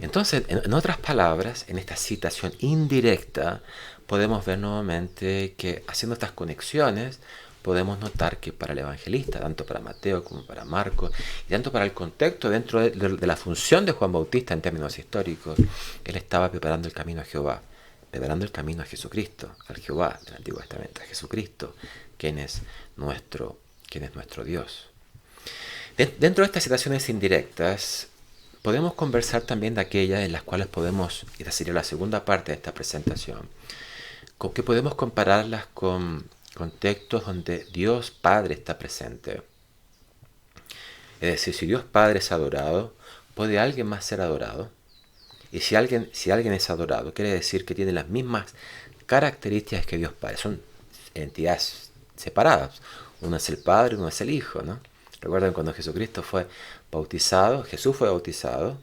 Entonces, en otras palabras, en esta citación indirecta, podemos ver nuevamente que haciendo estas conexiones, podemos notar que para el evangelista, tanto para Mateo como para Marcos, y tanto para el contexto dentro de la función de Juan Bautista en términos históricos, él estaba preparando el camino a Jehová, preparando el camino a Jesucristo, al Jehová del Antiguo Testamento, a Jesucristo, quien es nuestro Dios. Dentro de estas citaciones indirectas, podemos conversar también de aquellas en las cuales podemos, y esta sería la segunda parte de esta presentación, que podemos compararlas con contextos donde Dios Padre está presente. Es decir, si Dios Padre es adorado, ¿puede alguien más ser adorado? Y si alguien es adorado, quiere decir que tiene las mismas características que Dios Padre. Son entidades separadas. Uno es el Padre, uno es el Hijo, ¿no? Recuerden cuando Jesucristo fue bautizado, Jesús fue bautizado,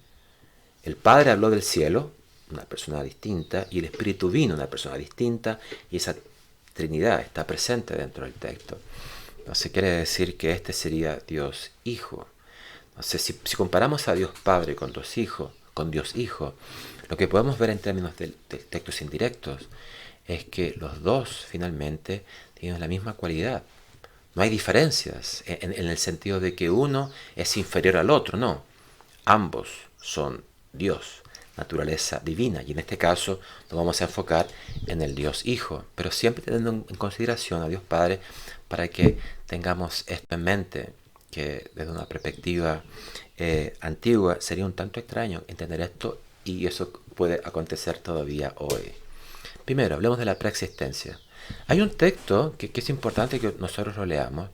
el Padre habló del cielo, una persona distinta, y el Espíritu vino, una persona distinta, y esa Trinidad está presente dentro del texto. Entonces quiere decir que este sería Dios Hijo. Entonces si comparamos a Dios Padre con Dios Hijo, lo que podemos ver en términos de textos indirectos es que los dos finalmente tienen la misma cualidad. No hay diferencias en el sentido de que uno es inferior al otro, no. Ambos son Dios, naturaleza divina, y en este caso nos vamos a enfocar en el Dios Hijo, pero siempre teniendo en consideración a Dios Padre para que tengamos esto en mente, que desde una perspectiva antigua sería un tanto extraño entender esto, y eso puede acontecer todavía hoy. Primero, hablemos de la preexistencia. Hay un texto que es importante que nosotros lo leamos,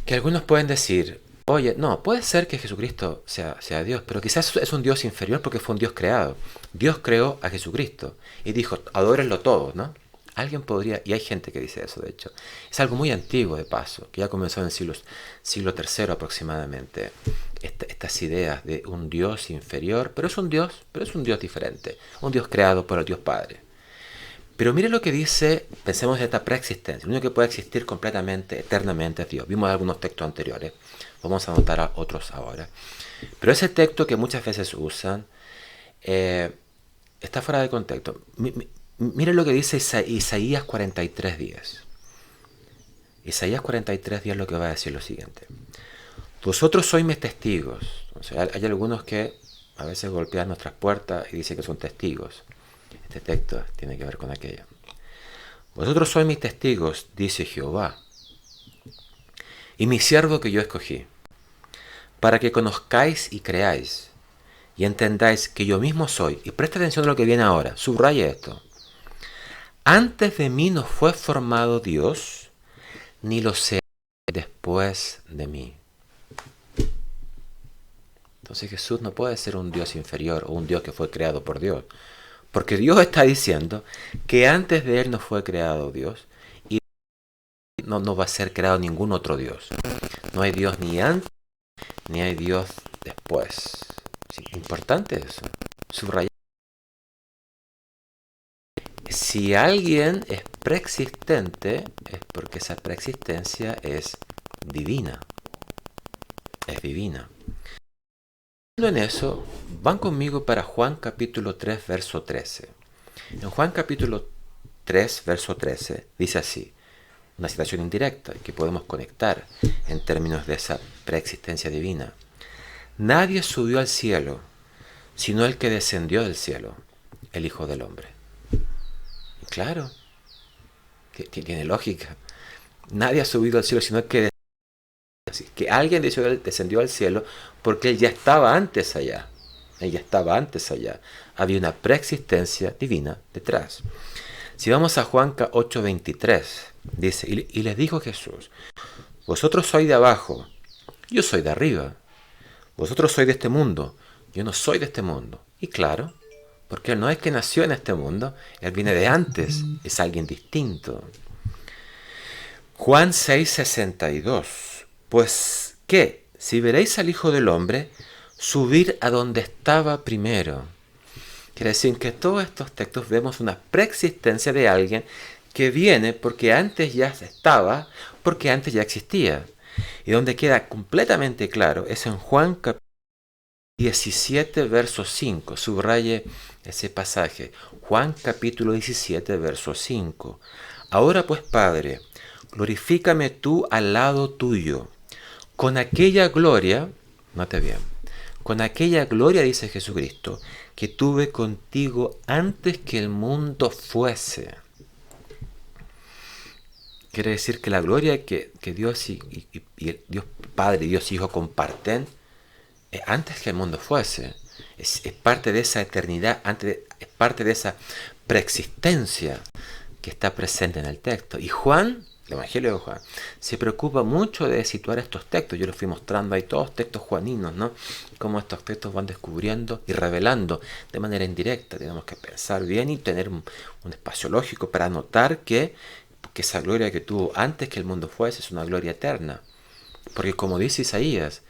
que algunos pueden decir, oye, no, puede ser que Jesucristo sea Dios, pero quizás es un Dios inferior porque fue un Dios creado. Dios creó a Jesucristo y dijo, adórenlo todos, ¿no? Alguien podría, y hay gente que dice eso de hecho, es algo muy antiguo de paso, que ya comenzó en el siglo III aproximadamente, estas ideas de un Dios inferior, pero es un Dios diferente, un Dios creado por el Dios Padre. Pero mire lo que dice, pensemos en esta preexistencia, el único que puede existir completamente, eternamente es Dios. Vimos algunos textos anteriores, vamos a anotar a otros ahora. Pero ese texto que muchas veces usan, está fuera de contexto. Miren lo que dice Isaías 43:10. Isaías 43:10 lo que va a decir lo siguiente. Vosotros sois mis testigos. O sea, hay algunos que a veces golpean nuestras puertas y dicen que son testigos. Este texto tiene que ver con aquello. Vosotros sois mis testigos, dice Jehová, y mi siervo que yo escogí, para que conozcáis y creáis, y entendáis que yo mismo soy. Y presta atención a lo que viene ahora, subraya esto. Antes de mí no fue formado Dios, ni lo será después de mí. Entonces Jesús no puede ser un Dios inferior o un Dios que fue creado por Dios. Porque Dios está diciendo que antes de Él no fue creado Dios y no va a ser creado ningún otro Dios. No hay Dios ni antes ni hay Dios después. Sí, importante eso. Subrayar. Si alguien es preexistente, es porque esa preexistencia es divina. Es divina. En eso, van conmigo para Juan capítulo 3, verso 13. En Juan capítulo 3, verso 13, dice así, una citación indirecta que podemos conectar en términos de esa preexistencia divina. Nadie subió al cielo, sino el que descendió del cielo, el Hijo del Hombre. Y claro, tiene lógica. Nadie ha subido al cielo, sino el que que alguien descendió al cielo porque él ya estaba antes allá. Él ya estaba antes allá. Había una preexistencia divina detrás. Si vamos a Juan 8:23, dice, y les dijo Jesús, vosotros sois de abajo, yo soy de arriba. Vosotros sois de este mundo, yo no soy de este mundo. Y claro, porque él no es que nació en este mundo, él viene de antes, es alguien distinto. Juan 6:62. Pues, ¿qué? Si veréis al Hijo del Hombre, subir a donde estaba primero. Quiere decir que en todos estos textos vemos una preexistencia de alguien que viene porque antes ya estaba, porque antes ya existía. Y donde queda completamente claro es en Juan capítulo 17, verso 5. Subraye ese pasaje. Juan capítulo 17, verso 5. Ahora pues, Padre, glorifícame tú al lado tuyo, con aquella gloria, note bien, con aquella gloria, dice Jesucristo, que tuve contigo antes que el mundo fuese. Quiere decir que la gloria que Dios y Dios Padre y Dios Hijo comparten antes que el mundo fuese. Es parte de esa eternidad, es parte de esa preexistencia que está presente en el texto. Y Juan, el Evangelio de Juan, se preocupa mucho de situar estos textos. Yo les fui mostrando ahí todos textos juaninos, ¿no? Cómo estos textos van descubriendo y revelando de manera indirecta. Tenemos que pensar bien y tener un espacio lógico para notar que esa gloria que tuvo antes que el mundo fuese es una gloria eterna. Porque como dice Isaías,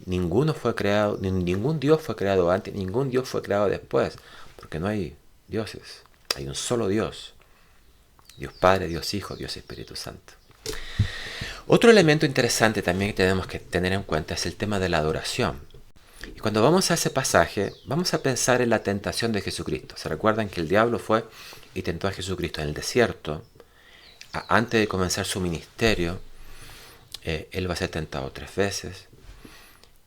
ningún Dios fue creado antes, ningún Dios fue creado después. Porque no hay dioses, hay un solo Dios. Dios Padre, Dios Hijo, Dios Espíritu Santo. Otro elemento interesante también que tenemos que tener en cuenta es el tema de la adoración. Y cuando vamos a ese pasaje, vamos a pensar en la tentación de Jesucristo. ¿Se recuerdan que el diablo fue y tentó a Jesucristo en el desierto? Antes de comenzar su ministerio, él va a ser tentado 3 veces.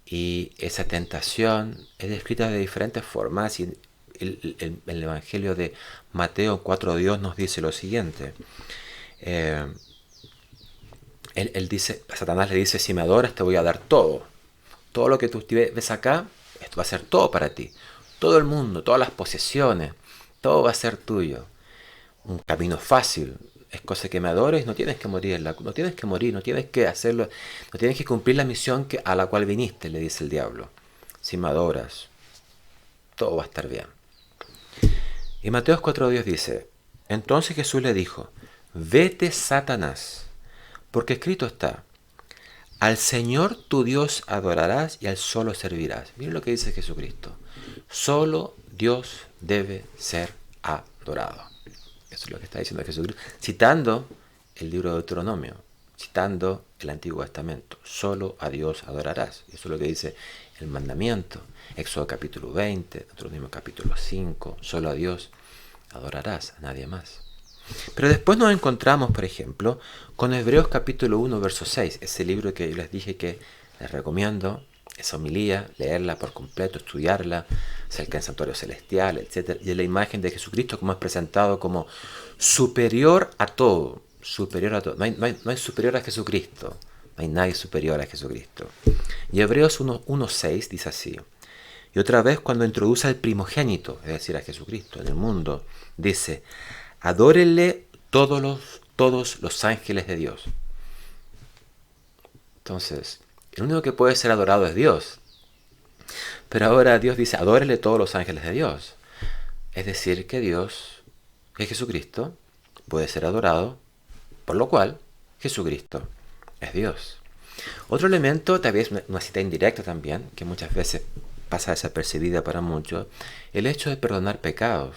Y esa tentación es descrita de diferentes formas. Y el Evangelio de Mateo 4:2 nos dice lo siguiente. Él dice, Satanás le dice, si me adoras te voy a dar todo. Todo lo que tú ves acá, esto va a ser todo para ti. Todo el mundo, todas las posesiones, todo va a ser tuyo. Un camino fácil. Es cosa que me adores, no tienes que morir, no tienes que morir, no tienes que hacerlo, no tienes que cumplir la misión a la cual viniste, le dice el diablo. Si me adoras, todo va a estar bien. Y Mateo 4:10 dice, entonces Jesús le dijo, vete, Satanás, porque escrito está, al Señor tu Dios adorarás y al solo servirás. Miren lo que dice Jesucristo, solo Dios debe ser adorado. Eso es lo que está diciendo Jesucristo, citando el libro de Deuteronomio, citando el Antiguo Testamento. Solo a Dios adorarás. Eso es lo que dice el mandamiento. Éxodo capítulo 20, Deuteronomio capítulo 5. Solo a Dios adorarás, a nadie más. Pero después nos encontramos, por ejemplo, con Hebreos capítulo 1, verso 6. Ese libro que yo les dije que les recomiendo, esa homilía, leerla por completo, estudiarla, acerca del santuario celestial, etc. Y es la imagen de Jesucristo como es presentado como superior a todo. Superior a todo. No hay superior a Jesucristo. No hay nadie superior a Jesucristo. Y Hebreos 1:6 dice así. Y otra vez cuando introduce al primogénito, es decir, a Jesucristo en el mundo, dice, adórenle todos los ángeles de Dios. Entonces, el único que puede ser adorado es Dios. Pero ahora Dios dice, adórenle todos los ángeles de Dios. Es decir, que Dios, que Jesucristo, puede ser adorado, por lo cual Jesucristo es Dios. Otro elemento, tal vez una cita indirecta también, que muchas veces pasa desapercibida para muchos, el hecho de perdonar pecados.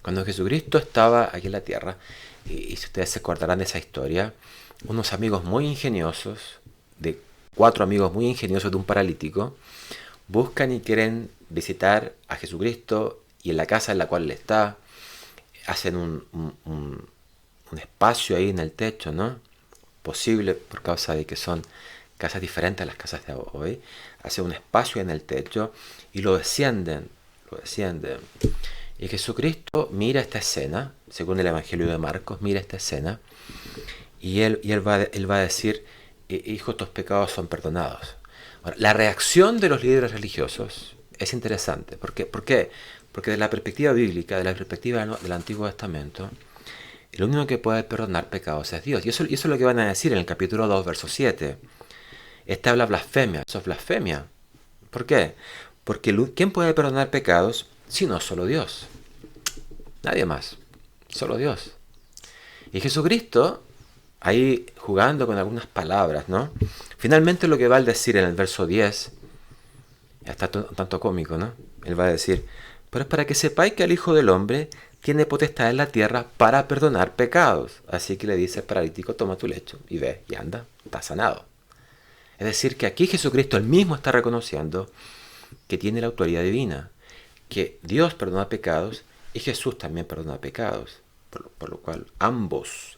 Cuando Jesucristo estaba aquí en la tierra, y si ustedes se acordarán de esa historia, unos amigos muy ingeniosos, de 4 amigos muy ingeniosos de un paralítico, buscan y quieren visitar a Jesucristo y en la casa en la cual él está, hacen un espacio ahí en el techo, ¿no? Posible por causa de que son casas diferentes a las casas de hoy, hacen un espacio en el techo y lo descienden. Y Jesucristo mira esta escena, según el Evangelio de Marcos, mira esta escena, y él va a decir, hijo, tus pecados son perdonados. Ahora, la reacción de los líderes religiosos es interesante. ¿Por qué? Porque desde la perspectiva bíblica, de la perspectiva del Antiguo Testamento, el único que puede perdonar pecados es Dios. Y eso es lo que van a decir en el capítulo 2, verso 7. Esta habla blasfemia. Eso es blasfemia. ¿Por qué? Porque ¿quién puede perdonar pecados sino solo Dios? Nadie más. Solo Dios. Y Jesucristo, ahí jugando con algunas palabras, ¿no? Finalmente lo que va a decir en el verso 10, está un tanto cómico, ¿no? Él va a decir, pero es para que sepáis que el Hijo del Hombre tiene potestad en la tierra para perdonar pecados. Así que le dice al paralítico, toma tu lecho y ve y anda, está sanado. Es decir, que aquí Jesucristo él mismo está reconociendo que tiene la autoridad divina, que Dios perdona pecados y Jesús también perdona pecados. Por lo cual ambos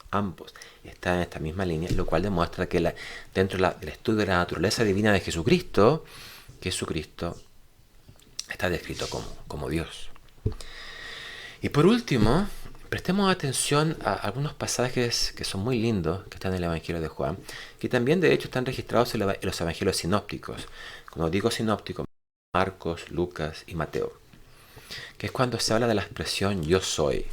están en esta misma línea, lo cual demuestra que dentro del estudio de la naturaleza divina de Jesucristo está descrito como Dios. Y por último, prestemos atención a algunos pasajes que son muy lindos, que están en el Evangelio de Juan, que también de hecho están registrados en los Evangelios sinópticos. Cuando digo sinóptico, Marcos, Lucas y Mateo, que es cuando se habla de la expresión yo soy.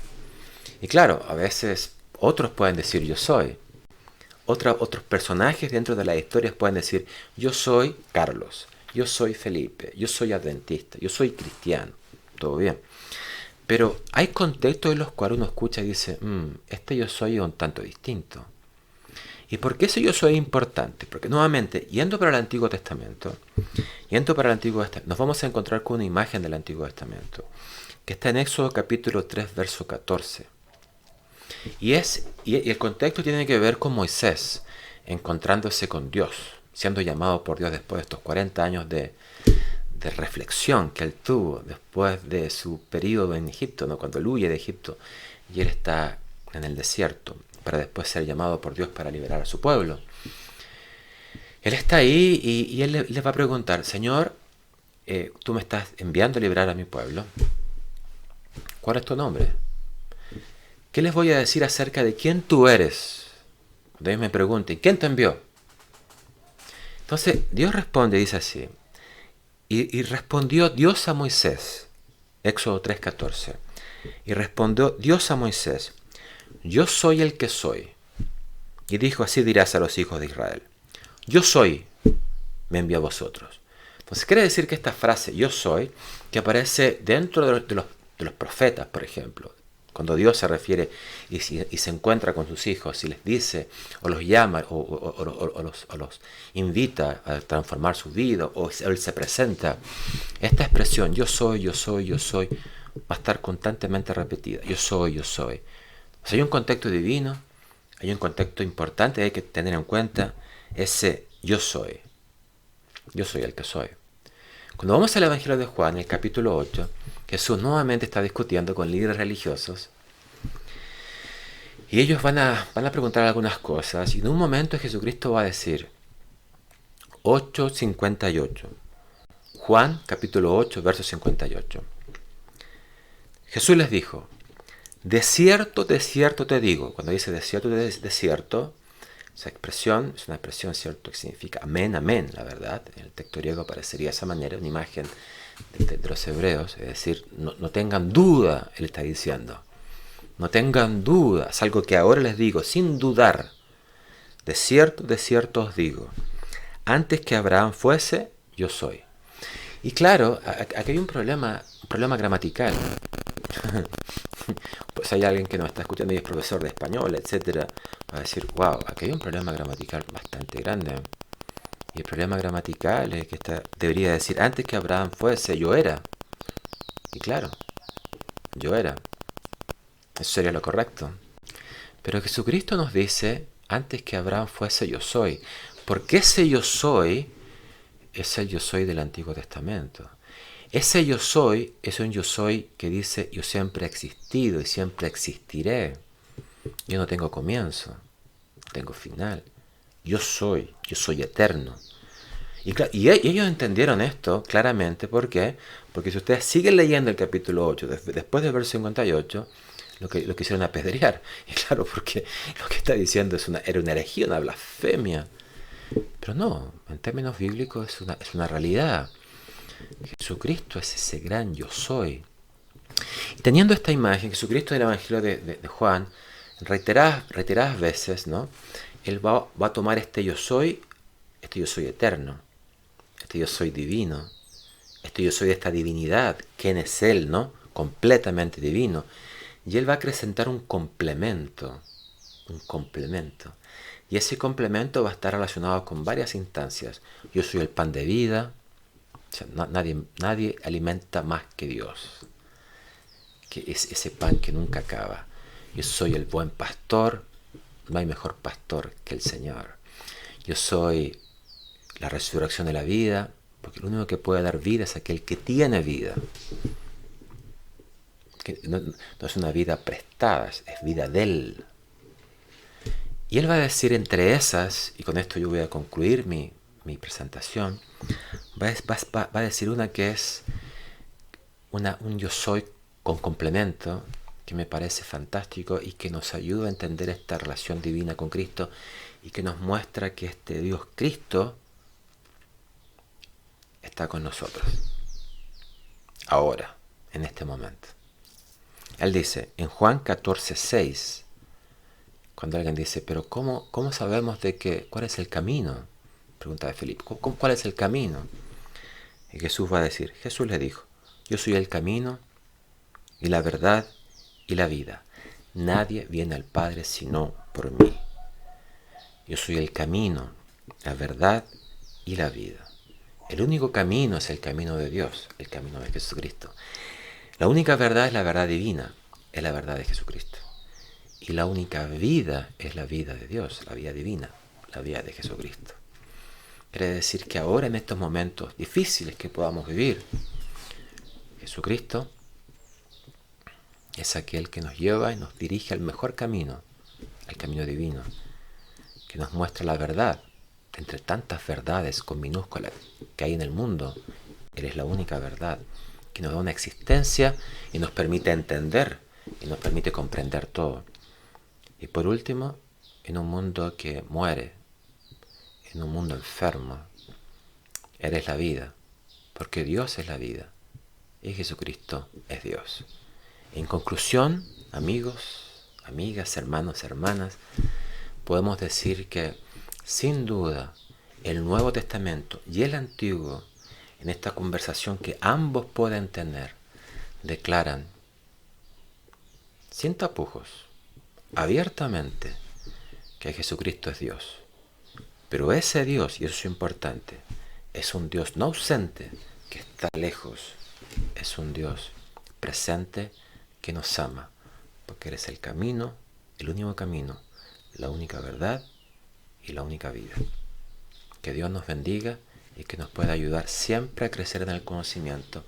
Y claro, a veces otros pueden decir yo soy. Otros personajes dentro de las historias pueden decir yo soy Carlos, yo soy Felipe, yo soy adventista, yo soy cristiano. Todo bien. Pero hay contextos en los cuales uno escucha y dice, este yo soy es un tanto distinto. ¿Y por qué ese yo soy importante? Porque nuevamente, yendo para el Antiguo Testamento, nos vamos a encontrar con una imagen del Antiguo Testamento, que está en Éxodo capítulo 3, verso 14. Y el contexto tiene que ver con Moisés, encontrándose con Dios, siendo llamado por Dios después de estos 40 años de reflexión que él tuvo después de su periodo en Egipto, ¿no? Cuando él huye de Egipto y él está en el desierto para después ser llamado por Dios para liberar a su pueblo. Él está ahí y él le va a preguntar, Señor, tú me estás enviando a liberar a mi pueblo. ¿Cuál es tu nombre? ¿Qué les voy a decir acerca de quién tú eres? Cuando ellos me pregunten, ¿quién te envió? Entonces Dios responde y dice así, y respondió Dios a Moisés, Éxodo 3:14, y respondió Dios a Moisés, yo soy el que soy. Y dijo, así dirás a los hijos de Israel, yo soy, me envió a vosotros. Entonces quiere decir que esta frase, yo soy, que aparece dentro de los profetas, por ejemplo, cuando Dios se refiere y se encuentra con sus hijos y les dice, o los llama, o los invita a transformar su vida, o Él se presenta, esta expresión, yo soy, va a estar constantemente repetida. Yo soy. O sea, hay un contexto divino, hay un contexto importante que hay que tener en cuenta, ese yo soy el que soy. Cuando vamos al Evangelio de Juan, en el capítulo 8, Jesús nuevamente está discutiendo con líderes religiosos y ellos van a preguntar algunas cosas y en un momento Jesucristo va a decir 8:58. Juan capítulo 8, verso 58. Jesús les dijo, de cierto te digo. Cuando dice de cierto, esa expresión es una expresión, ¿cierto?, que significa amén, amén, la verdad. En el texto griego aparecería de esa manera, una imagen de los hebreos, es decir, no tengan duda, él está diciendo. No tengan duda, es algo que ahora les digo, sin dudar. De cierto os digo, antes que Abraham fuese, yo soy. Y claro, aquí hay un problema gramatical. Pues hay alguien que nos está escuchando y es profesor de español, etcétera, va a decir, wow, aquí hay un problema gramatical bastante grande. Y el problema gramatical es que debería decir, antes que Abraham fuese, yo era. Y claro, yo era. Eso sería lo correcto. Pero Jesucristo nos dice, antes que Abraham fuese, yo soy. Porque ese yo soy es el yo soy del Antiguo Testamento. Ese yo soy es un yo soy que dice, yo siempre he existido y siempre existiré. Yo no tengo comienzo, no tengo final. Yo soy eterno. Y ellos entendieron esto claramente. ¿Por qué? Porque si ustedes siguen leyendo el capítulo 8, después del verso 58, lo quisieron apedrear. Y claro, porque lo que está diciendo era una herejía, una blasfemia. Pero no, en términos bíblicos es una realidad. Jesucristo es ese gran yo soy. Y teniendo esta imagen, Jesucristo en el Evangelio de Juan, reiteradas veces, ¿no?, él va a tomar este yo soy eterno, este yo soy divino, este yo soy de esta divinidad, quién es él, ¿no?, completamente divino. Y él va a acrecentar un complemento. Y ese complemento va a estar relacionado con varias instancias. Yo soy el pan de vida. O sea, nadie alimenta más que Dios, que es ese pan que nunca acaba. Yo soy el buen pastor, no hay mejor pastor que el Señor. Yo soy la resurrección de la vida, porque el único que puede dar vida es aquel que tiene vida. Que no es una vida prestada, es vida de Él. Y Él va a decir entre esas, y con esto yo voy a concluir mi presentación, va a decir una que es un yo soy con complemento, que me parece fantástico y que nos ayuda a entender esta relación divina con Cristo y que nos muestra que este Dios Cristo está con nosotros, ahora, en este momento. Él dice, en Juan 14:6, cuando alguien dice, pero ¿cómo sabemos cuál es el camino? Pregunta de Felipe, ¿cuál es el camino? Y Jesús va a decir, Jesús le dijo, yo soy el camino y la verdad y la vida. Nadie viene al Padre sino por mí. Yo soy el camino, la verdad y la vida. El único camino es el camino de Dios, el camino de Jesucristo. La única verdad es la verdad divina, es la verdad de Jesucristo. Y la única vida es la vida de Dios, la vida divina, la vida de Jesucristo. Quiere decir que ahora en estos momentos difíciles que podamos vivir, Jesucristo es aquel que nos lleva y nos dirige al mejor camino, al camino divino, que nos muestra la verdad. Entre tantas verdades con minúsculas que hay en el mundo, Él es la única verdad, que nos da una existencia y nos permite entender y nos permite comprender todo. Y por último, en un mundo que muere, en un mundo enfermo, eres la vida, porque Dios es la vida y Jesucristo es Dios. En conclusión, amigos, amigas, hermanos, hermanas, podemos decir que sin duda el Nuevo Testamento y el Antiguo, en esta conversación que ambos pueden tener, declaran sin tapujos, abiertamente, que Jesucristo es Dios. Pero ese Dios, y eso es importante, es un Dios no ausente, que está lejos, es un Dios presente que nos ama, porque eres el camino, el único camino, la única verdad y la única vida. Que Dios nos bendiga y que nos pueda ayudar siempre a crecer en el conocimiento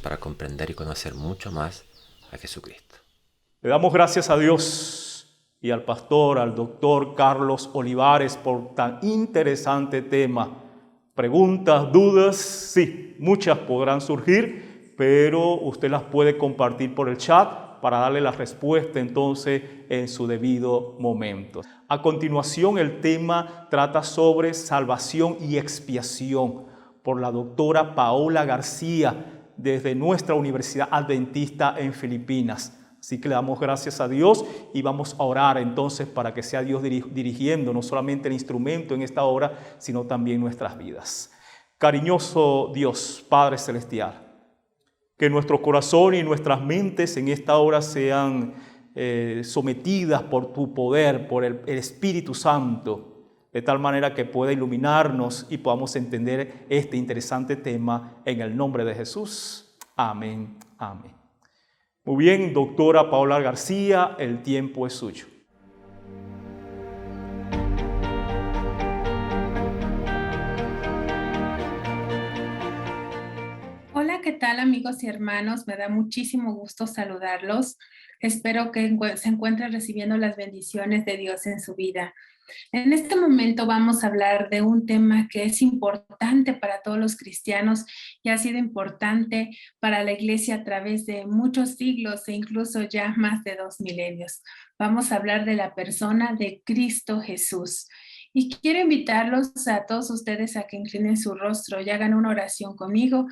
para comprender y conocer mucho más a Jesucristo. Le damos gracias a Dios y al pastor, al doctor Carlos Olivares por tan interesante tema. Preguntas, dudas, sí, muchas podrán surgir, pero usted las puede compartir por el chat para darle la respuesta entonces en su debido momento. A continuación, el tema trata sobre salvación y expiación por la doctora Paola García desde nuestra Universidad Adventista en Filipinas. Así que le damos gracias a Dios y vamos a orar entonces para que sea Dios dirigiendo no solamente el instrumento en esta hora, sino también nuestras vidas. Cariñoso Dios, Padre Celestial, que nuestro corazón y nuestras mentes en esta hora sean sometidas por tu poder, por el Espíritu Santo, de tal manera que pueda iluminarnos y podamos entender este interesante tema en el nombre de Jesús. Amén, amén. Muy bien, doctora Paola García, el tiempo es suyo. Hola, ¿qué tal amigos y hermanos? Me da muchísimo gusto saludarlos. Espero que se encuentren recibiendo las bendiciones de Dios en su vida. En este momento vamos a hablar de un tema que es importante para todos los cristianos y ha sido importante para la iglesia a través de muchos siglos e incluso ya más de 2 milenios. Vamos a hablar de la persona de Cristo Jesús. Y quiero invitarlos a todos ustedes a que inclinen su rostro y hagan una oración conmigo.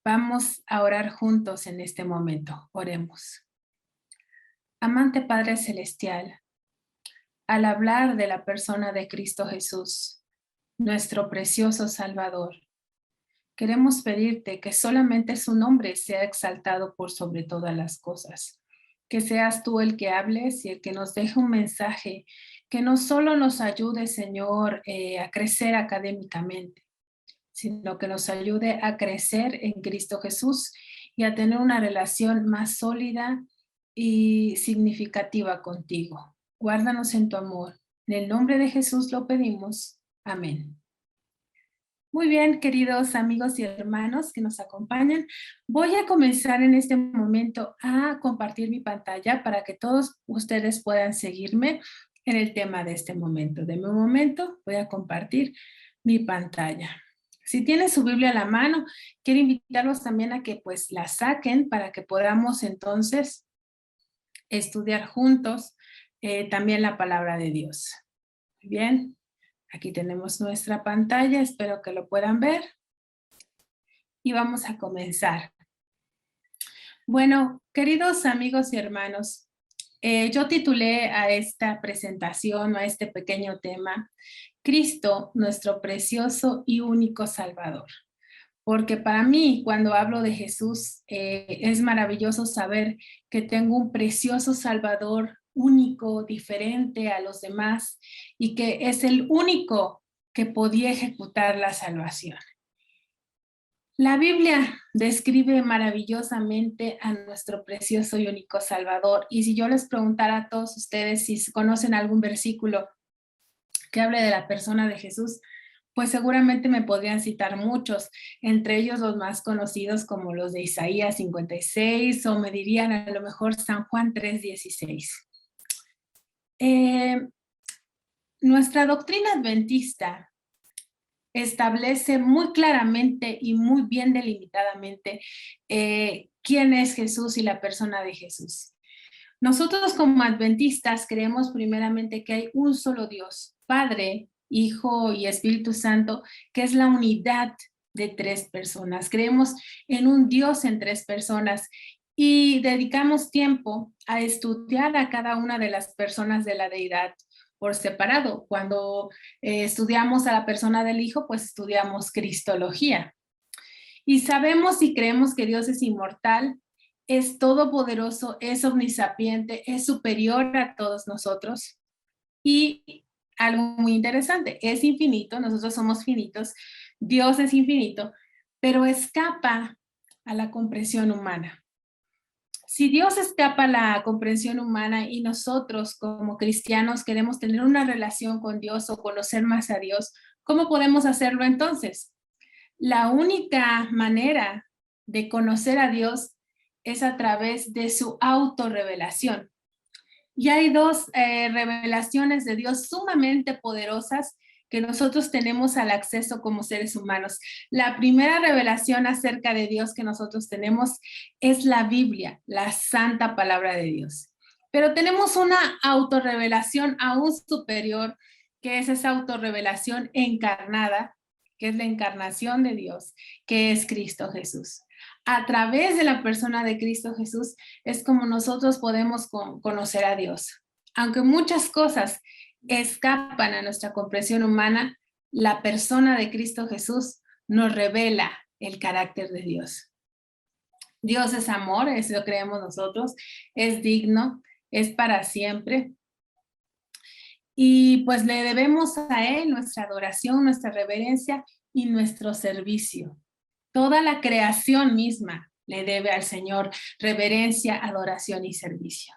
Vamos a orar juntos en este momento. Oremos. Amante Padre Celestial, al hablar de la persona de Cristo Jesús, nuestro precioso Salvador, queremos pedirte que solamente su nombre sea exaltado por sobre todas las cosas. Que seas tú el que hables y el que nos deje un mensaje que no solo nos ayude, Señor, a crecer académicamente, sino que nos ayude a crecer en Cristo Jesús y a tener una relación más sólida y significativa contigo. Guárdanos en tu amor. En el nombre de Jesús lo pedimos. Amén. Muy bien, queridos amigos y hermanos que nos acompañan, voy a comenzar en este momento a compartir mi pantalla para que todos ustedes puedan seguirme en el tema de este momento. De mi momento voy a compartir mi pantalla. Si tienen su Biblia a la mano, quiero invitarlos también a que pues la saquen para que podamos entonces estudiar juntos también la palabra de Dios. Muy bien, aquí tenemos nuestra pantalla, espero que lo puedan ver. Y vamos a comenzar. Bueno, queridos amigos y hermanos, yo titulé a esta presentación, a este pequeño tema, Cristo, nuestro precioso y único Salvador. Porque para mí, cuando hablo de Jesús, es maravilloso saber que tengo un precioso Salvador único, diferente a los demás, y que es el único que podía ejecutar la salvación. La Biblia describe maravillosamente a nuestro precioso y único Salvador, y si yo les preguntara a todos ustedes si conocen algún versículo que hable de la persona de Jesús, pues seguramente me podrían citar muchos, entre ellos los más conocidos como los de Isaías 56, o me dirían a lo mejor San Juan 3:16. Nuestra doctrina adventista establece muy claramente y muy bien delimitadamente quién es Jesús y la persona de Jesús. Nosotros como adventistas creemos primeramente que hay un solo Dios, Padre, Hijo y Espíritu Santo, que es la unidad de 3 personas. Creemos en un Dios en 3 personas y dedicamos tiempo a estudiar a cada una de las personas de la deidad por separado. Cuando estudiamos a la persona del Hijo, pues estudiamos Cristología. Y sabemos y creemos que Dios es inmortal, es todopoderoso, es omnisapiente, es superior a todos nosotros. Y algo muy interesante, es infinito, nosotros somos finitos, Dios es infinito, pero escapa a la comprensión humana. Si Dios escapa a la comprensión humana y nosotros como cristianos queremos tener una relación con Dios o conocer más a Dios, ¿cómo podemos hacerlo entonces? La única manera de conocer a Dios es a través de su autorrevelación. Y hay dos revelaciones de Dios sumamente poderosas que nosotros tenemos al acceso como seres humanos. La primera revelación acerca de Dios que nosotros tenemos es la Biblia, la santa palabra de Dios. Pero tenemos una autorrevelación aún superior, que es esa autorrevelación encarnada, que es la encarnación de Dios, que es Cristo Jesús. A través de la persona de Cristo Jesús es como nosotros podemos conocer a Dios. Aunque muchas cosas escapan a nuestra comprensión humana, la persona de Cristo Jesús nos revela el carácter de Dios. Dios es amor, eso lo creemos nosotros, es digno, es para siempre. Y pues le debemos a Él nuestra adoración, nuestra reverencia y nuestro servicio. Toda la creación misma le debe al Señor reverencia, adoración y servicio.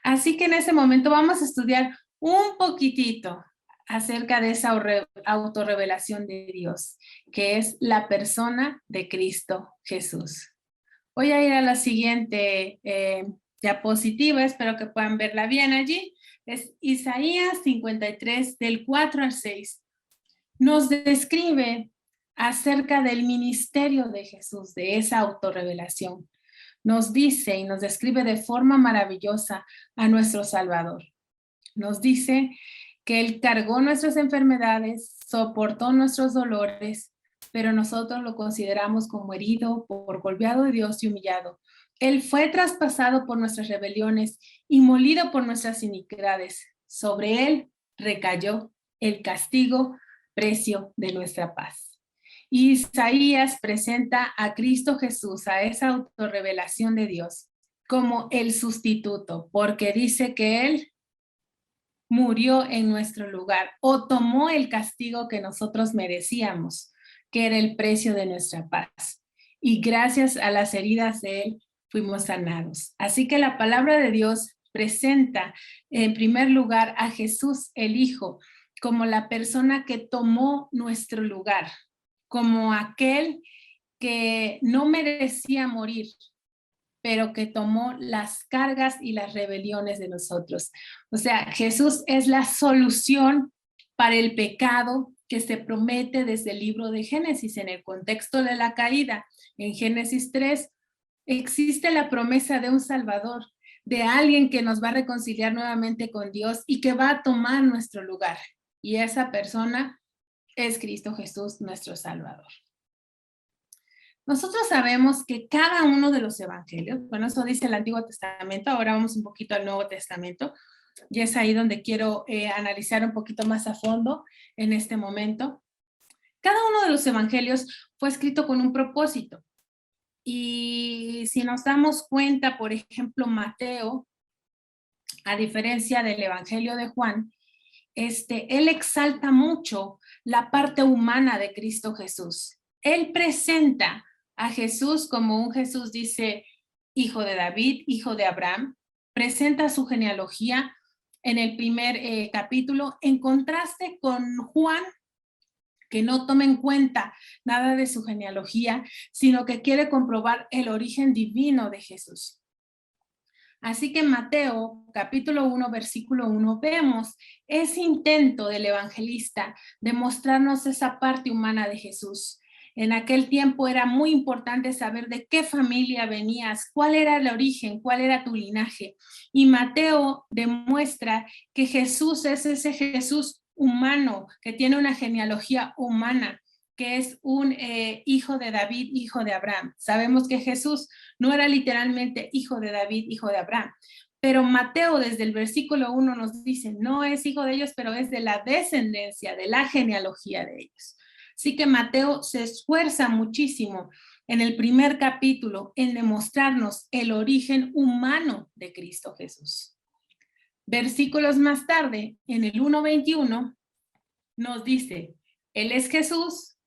Así que en ese momento vamos a estudiar un poquitito acerca de esa autorrevelación de Dios, que es la persona de Cristo Jesús. Voy a ir a la siguiente diapositiva, espero que puedan verla bien allí. Es Isaías 53, del 4 al 6. Nos describe acerca del ministerio de Jesús, de esa autorrevelación. Nos dice y nos describe de forma maravillosa a nuestro Salvador. Nos dice que Él cargó nuestras enfermedades, soportó nuestros dolores, pero nosotros lo consideramos como herido, por golpeado de Dios y humillado. Él fue traspasado por nuestras rebeliones y molido por nuestras iniquidades. Sobre Él recayó el castigo, precio de nuestra paz. Isaías presenta a Cristo Jesús, a esa autorrevelación de Dios, como el sustituto, porque dice que Él murió en nuestro lugar o tomó el castigo que nosotros merecíamos, que era el precio de nuestra paz. Y gracias a las heridas de Él fuimos sanados. Así que la palabra de Dios presenta en primer lugar a Jesús el Hijo como la persona que tomó nuestro lugar, como aquel que no merecía morir, pero que tomó las cargas y las rebeliones de nosotros. O sea, Jesús es la solución para el pecado que se promete desde el libro de Génesis, en el contexto de la caída. En Génesis 3 existe la promesa de un Salvador, de alguien que nos va a reconciliar nuevamente con Dios y que va a tomar nuestro lugar. Y esa persona es Cristo Jesús, nuestro Salvador. Nosotros sabemos que cada uno de los evangelios, bueno, eso dice el Antiguo Testamento, ahora vamos un poquito al Nuevo Testamento, y es ahí donde quiero analizar un poquito más a fondo en este momento. Cada uno de los evangelios fue escrito con un propósito. Y si nos damos cuenta, por ejemplo, Mateo, a diferencia del Evangelio de Juan, él exalta mucho la parte humana de Cristo Jesús. Él presenta a Jesús como un Jesús, dice, hijo de David, hijo de Abraham. Presenta su genealogía en el primer capítulo, en contraste con Juan, que no toma en cuenta nada de su genealogía, sino que quiere comprobar el origen divino de Jesús. Así que en Mateo, capítulo 1, versículo 1, vemos ese intento del evangelista de mostrarnos esa parte humana de Jesús. En aquel tiempo era muy importante saber de qué familia venías, cuál era el origen, cuál era tu linaje. Y Mateo demuestra que Jesús es ese Jesús humano, que tiene una genealogía humana, que es un hijo de David, hijo de Abraham. Sabemos que Jesús no era literalmente hijo de David, hijo de Abraham, pero Mateo desde el versículo 1 nos dice, no es hijo de ellos, pero es de la descendencia, de la genealogía de ellos. Así que Mateo se esfuerza muchísimo en el primer capítulo en demostrarnos el origen humano de Cristo Jesús. Versículos más tarde, en el 1:21, nos dice, Él es Jesús,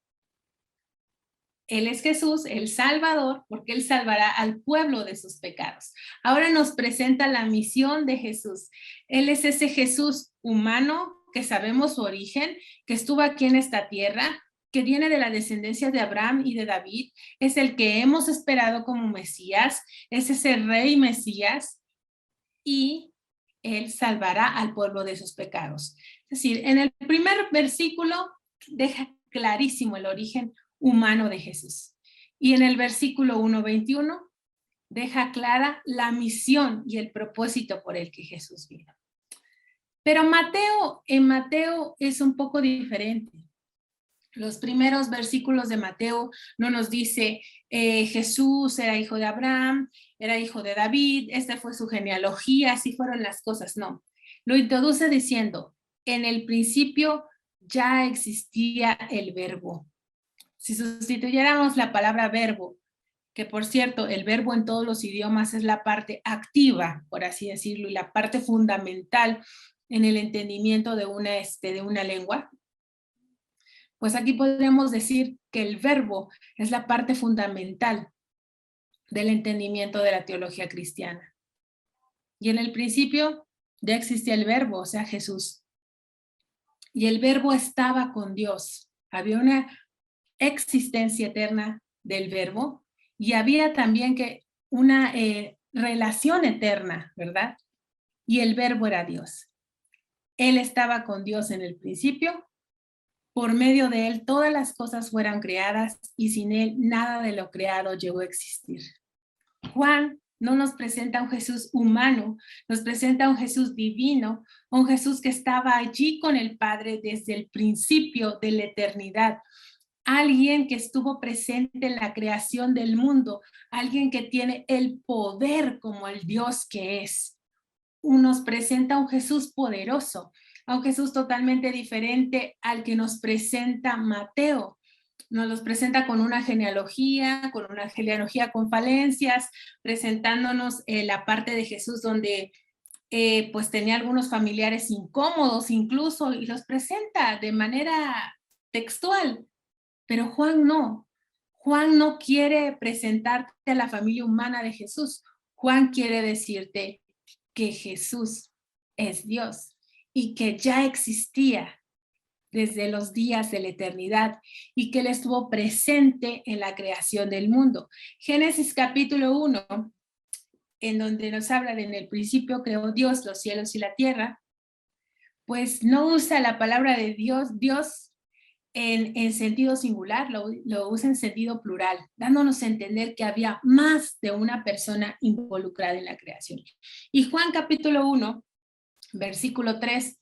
Él es Jesús, el Salvador, porque Él salvará al pueblo de sus pecados. Ahora nos presenta la misión de Jesús. Él es ese Jesús humano que sabemos su origen, que estuvo aquí en esta tierra, que viene de la descendencia de Abraham y de David. Es el que hemos esperado como Mesías, es ese rey Mesías, y Él salvará al pueblo de sus pecados. Es decir, en el primer versículo deja clarísimo el origen humano de Jesús. Y en el versículo 1:21 deja clara la misión y el propósito por el que Jesús vino. Pero en Mateo es un poco diferente. Los primeros versículos de Mateo no nos dice Jesús era hijo de Abraham, era hijo de David, esta fue su genealogía, así fueron las cosas, no. Lo introduce diciendo, en el principio ya existía el verbo. Si sustituyéramos la palabra verbo, que por cierto, el verbo en todos los idiomas es la parte activa, por así decirlo, y la parte fundamental en el entendimiento de una lengua, pues aquí podríamos decir que el verbo es la parte fundamental del entendimiento de la teología cristiana. Y en el principio ya existía el verbo, o sea, Jesús. Y el verbo estaba con Dios. Había una existencia eterna del verbo y había también una relación eterna, ¿verdad? Y el verbo era Dios. Él estaba con Dios en el principio. Por medio de Él todas las cosas fueron creadas y sin Él nada de lo creado llegó a existir. Juan no nos presenta a un Jesús humano, nos presenta a un Jesús divino, un Jesús que estaba allí con el Padre desde el principio de la eternidad. Alguien que estuvo presente en la creación del mundo, alguien que tiene el poder como el Dios que es. Nos presenta a un Jesús poderoso, a un Jesús totalmente diferente al que nos presenta Mateo. Nos los presenta con una genealogía con falencias, presentándonos la parte de Jesús donde pues tenía algunos familiares incómodos incluso, y los presenta de manera textual. Pero Juan no quiere presentarte a la familia humana de Jesús. Juan quiere decirte que Jesús es Dios y que ya existía desde los días de la eternidad y que Él estuvo presente en la creación del mundo. Génesis capítulo 1, en donde nos habla de en el principio creó Dios los cielos y la tierra, pues no usa la palabra de Dios en sentido singular, lo usa en sentido plural, dándonos a entender que había más de una persona involucrada en la creación. Y Juan capítulo 1, versículo 3,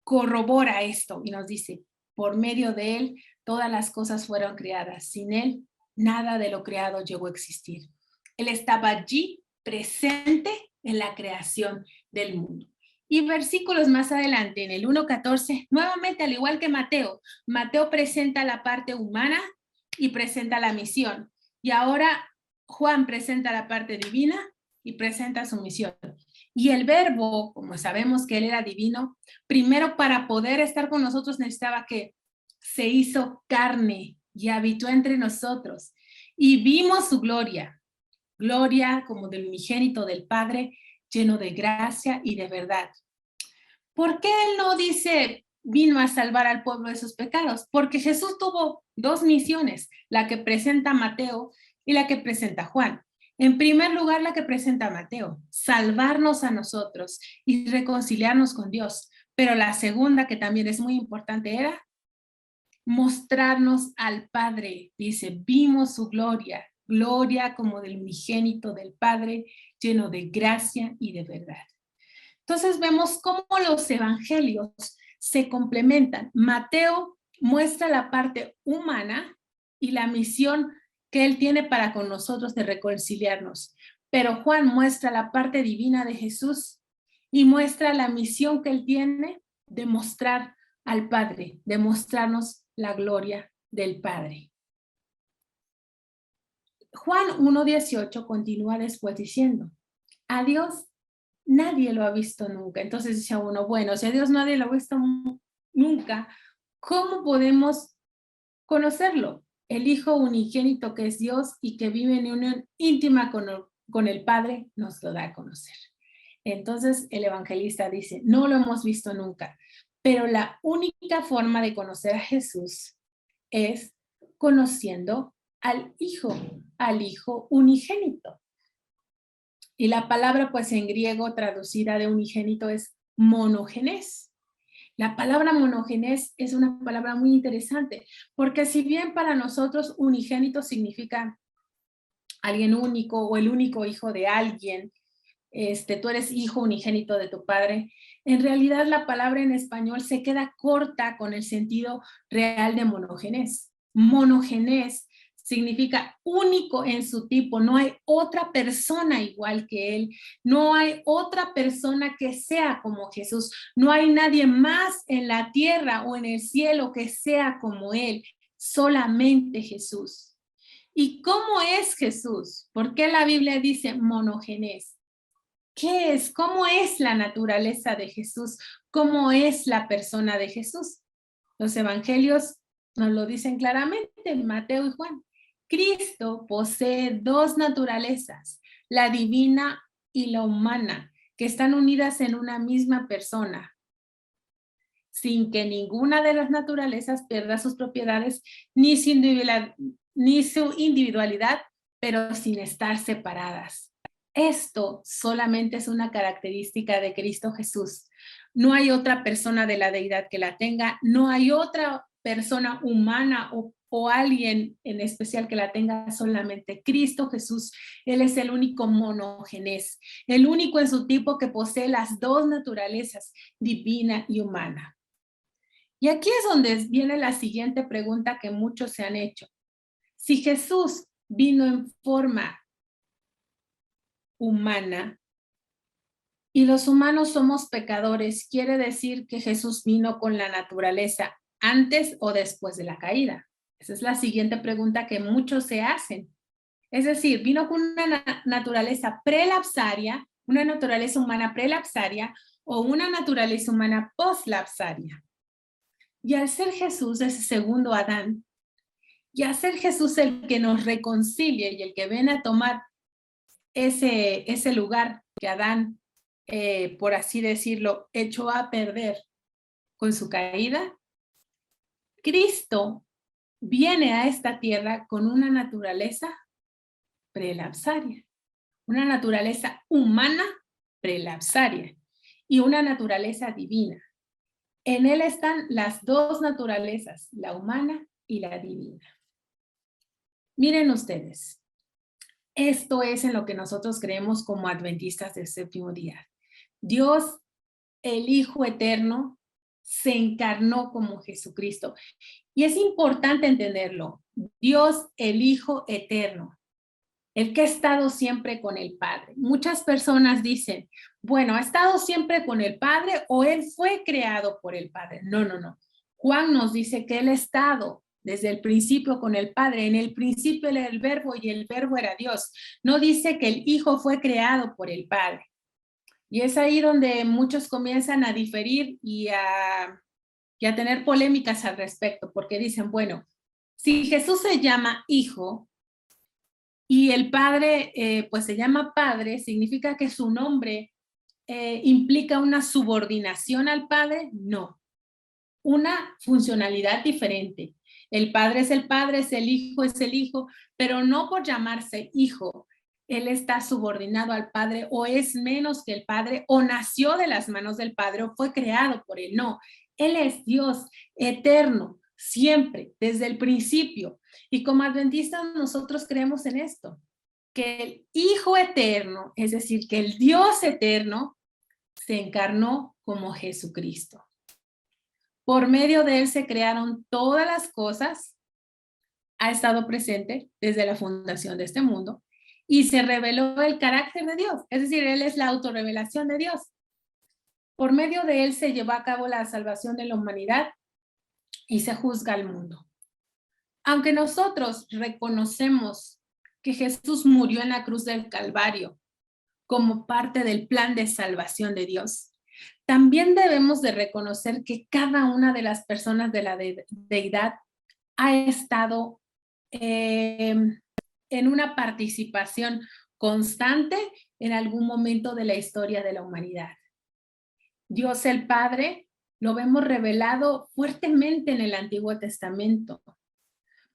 corrobora esto y nos dice, por medio de Él todas las cosas fueron creadas, sin Él nada de lo creado llegó a existir. Él estaba allí presente en la creación del mundo. Y versículos más adelante, en el 1:14, nuevamente al igual que Mateo presenta la parte humana y presenta la misión. Y ahora Juan presenta la parte divina y presenta su misión. Y el verbo, como sabemos que Él era divino, primero para poder estar con nosotros necesitaba que se hizo carne y habitó entre nosotros. Y vimos su gloria como del unigénito del Padre, lleno de gracia y de verdad. ¿Por qué Él no dice vino a salvar al pueblo de sus pecados? Porque Jesús tuvo dos misiones, la que presenta Mateo y la que presenta Juan. En primer lugar, la que presenta Mateo, salvarnos a nosotros y reconciliarnos con Dios. Pero la segunda, que también es muy importante, era mostrarnos al Padre. Dice, vimos su gloria como del unigénito del Padre, lleno de gracia y de verdad. Entonces vemos cómo los evangelios se complementan. Mateo muestra la parte humana y la misión que Él tiene para con nosotros de reconciliarnos. Pero Juan muestra la parte divina de Jesús y muestra la misión que Él tiene de mostrar al Padre, de mostrarnos la gloria del Padre. Juan 1:18 continúa después diciendo, a Dios nadie lo ha visto nunca. Entonces dice uno, bueno, si a Dios nadie lo ha visto nunca, ¿cómo podemos conocerlo? el Hijo unigénito que es Dios y que vive en unión íntima con el Padre, nos lo da a conocer. Entonces el evangelista dice, no lo hemos visto nunca, pero la única forma de conocer a Jesús es conociendo al Hijo unigénito. Y la palabra pues en griego traducida de unigénito es monogenes. La palabra monogenes es una palabra muy interesante, porque si bien para nosotros unigénito significa alguien único o el único hijo de alguien, tú eres hijo unigénito de tu padre, en realidad la palabra en español se queda corta con el sentido real de monogenes. Monogenes significa único en su tipo, no hay otra persona igual que él, no hay otra persona que sea como Jesús, no hay nadie más en la tierra o en el cielo que sea como él, solamente Jesús. ¿Y cómo es Jesús? ¿Por qué la Biblia dice monogenes? ¿Qué es? ¿Cómo es la naturaleza de Jesús? ¿Cómo es la persona de Jesús? Los evangelios nos lo dicen claramente, Mateo y Juan. Cristo posee dos naturalezas, la divina y la humana, que están unidas en una misma persona, sin que ninguna de las naturalezas pierda sus propiedades ni su individualidad, pero sin estar separadas. Esto solamente es una característica de Cristo Jesús. No hay otra persona de la deidad que la tenga, no hay otra persona humana o alguien en especial que la tenga, solamente Cristo Jesús. Él es el único monogenes, el único en su tipo que posee las dos naturalezas, divina y humana. Y aquí es donde viene la siguiente pregunta que muchos se han hecho. Si Jesús vino en forma humana y los humanos somos pecadores, ¿quiere decir que Jesús vino con la naturaleza antes o después de la caída? Esa es la siguiente pregunta que muchos se hacen. Es decir, vino con una naturaleza prelapsaria, una naturaleza humana prelapsaria o una naturaleza humana poslapsaria. Y al ser Jesús ese segundo Adán, y al ser Jesús el que nos reconcilia y el que viene a tomar ese lugar que Adán, por así decirlo, echó a perder con su caída, Cristo viene a esta tierra con una naturaleza prelapsaria, una naturaleza humana prelapsaria y una naturaleza divina. En él están las dos naturalezas, la humana y la divina. Miren ustedes, esto es en lo que nosotros creemos como adventistas del séptimo día. Dios, el Hijo eterno, se encarnó como Jesucristo. Y es importante entenderlo. Dios, el Hijo eterno, el que ha estado siempre con el Padre. Muchas personas dicen, bueno, ¿ha estado siempre con el Padre o Él fue creado por el Padre? No, no, no. Juan nos dice que Él ha estado desde el principio con el Padre. En el principio era el Verbo y el Verbo era Dios. No dice que el Hijo fue creado por el Padre. Y es ahí donde muchos comienzan a diferir y a tener polémicas al respecto, porque dicen, bueno, si Jesús se llama Hijo y el Padre pues se llama Padre, ¿significa que su nombre implica una subordinación al Padre? No, una funcionalidad diferente. El Padre, es el Hijo, pero no por llamarse Hijo, Él está subordinado al Padre o es menos que el Padre o nació de las manos del Padre o fue creado por Él. No, Él es Dios eterno, siempre, desde el principio. Y como adventistas nosotros creemos en esto, que el Hijo eterno, es decir, que el Dios eterno se encarnó como Jesucristo. Por medio de Él se crearon todas las cosas, ha estado presente desde la fundación de este mundo y se reveló el carácter de Dios, es decir, Él es la autorrevelación de Dios. Por medio de Él se llevó a cabo la salvación de la humanidad y se juzga al mundo. Aunque nosotros reconocemos que Jesús murió en la cruz del Calvario como parte del plan de salvación de Dios, también debemos de reconocer que cada una de las personas de la deidad ha estado en una participación constante en algún momento de la historia de la humanidad. Dios el Padre lo vemos revelado fuertemente en el Antiguo Testamento,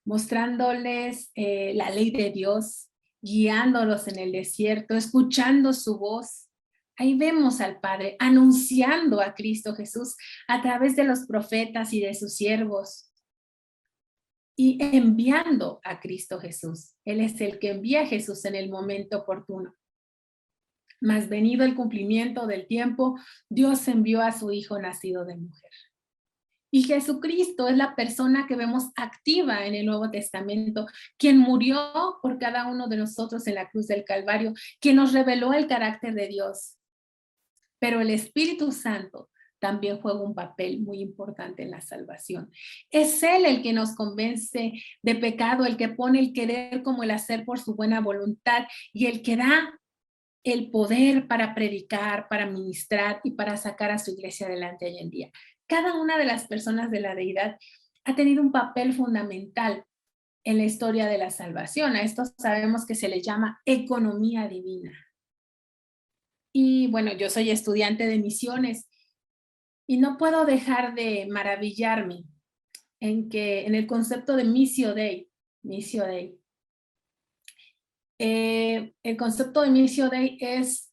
mostrándoles la ley de Dios, guiándolos en el desierto, escuchando su voz. Ahí vemos al Padre anunciando a Cristo Jesús a través de los profetas y de sus siervos y enviando a Cristo Jesús. Él es el que envía a Jesús en el momento oportuno. Mas venido el cumplimiento del tiempo, Dios envió a su Hijo nacido de mujer. Y Jesucristo es la persona que vemos activa en el Nuevo Testamento, quien murió por cada uno de nosotros en la cruz del Calvario, quien nos reveló el carácter de Dios. Pero el Espíritu Santo también juega un papel muy importante en la salvación. Es Él el que nos convence de pecado, el que pone el querer como el hacer por su buena voluntad y el que da el poder para predicar, para ministrar y para sacar a su iglesia adelante hoy en día. Cada una de las personas de la deidad ha tenido un papel fundamental en la historia de la salvación. A esto sabemos que se le llama economía divina. Y bueno, yo soy estudiante de misiones y no puedo dejar de maravillarme en el concepto de Missio Dei. El concepto de Missio Dei es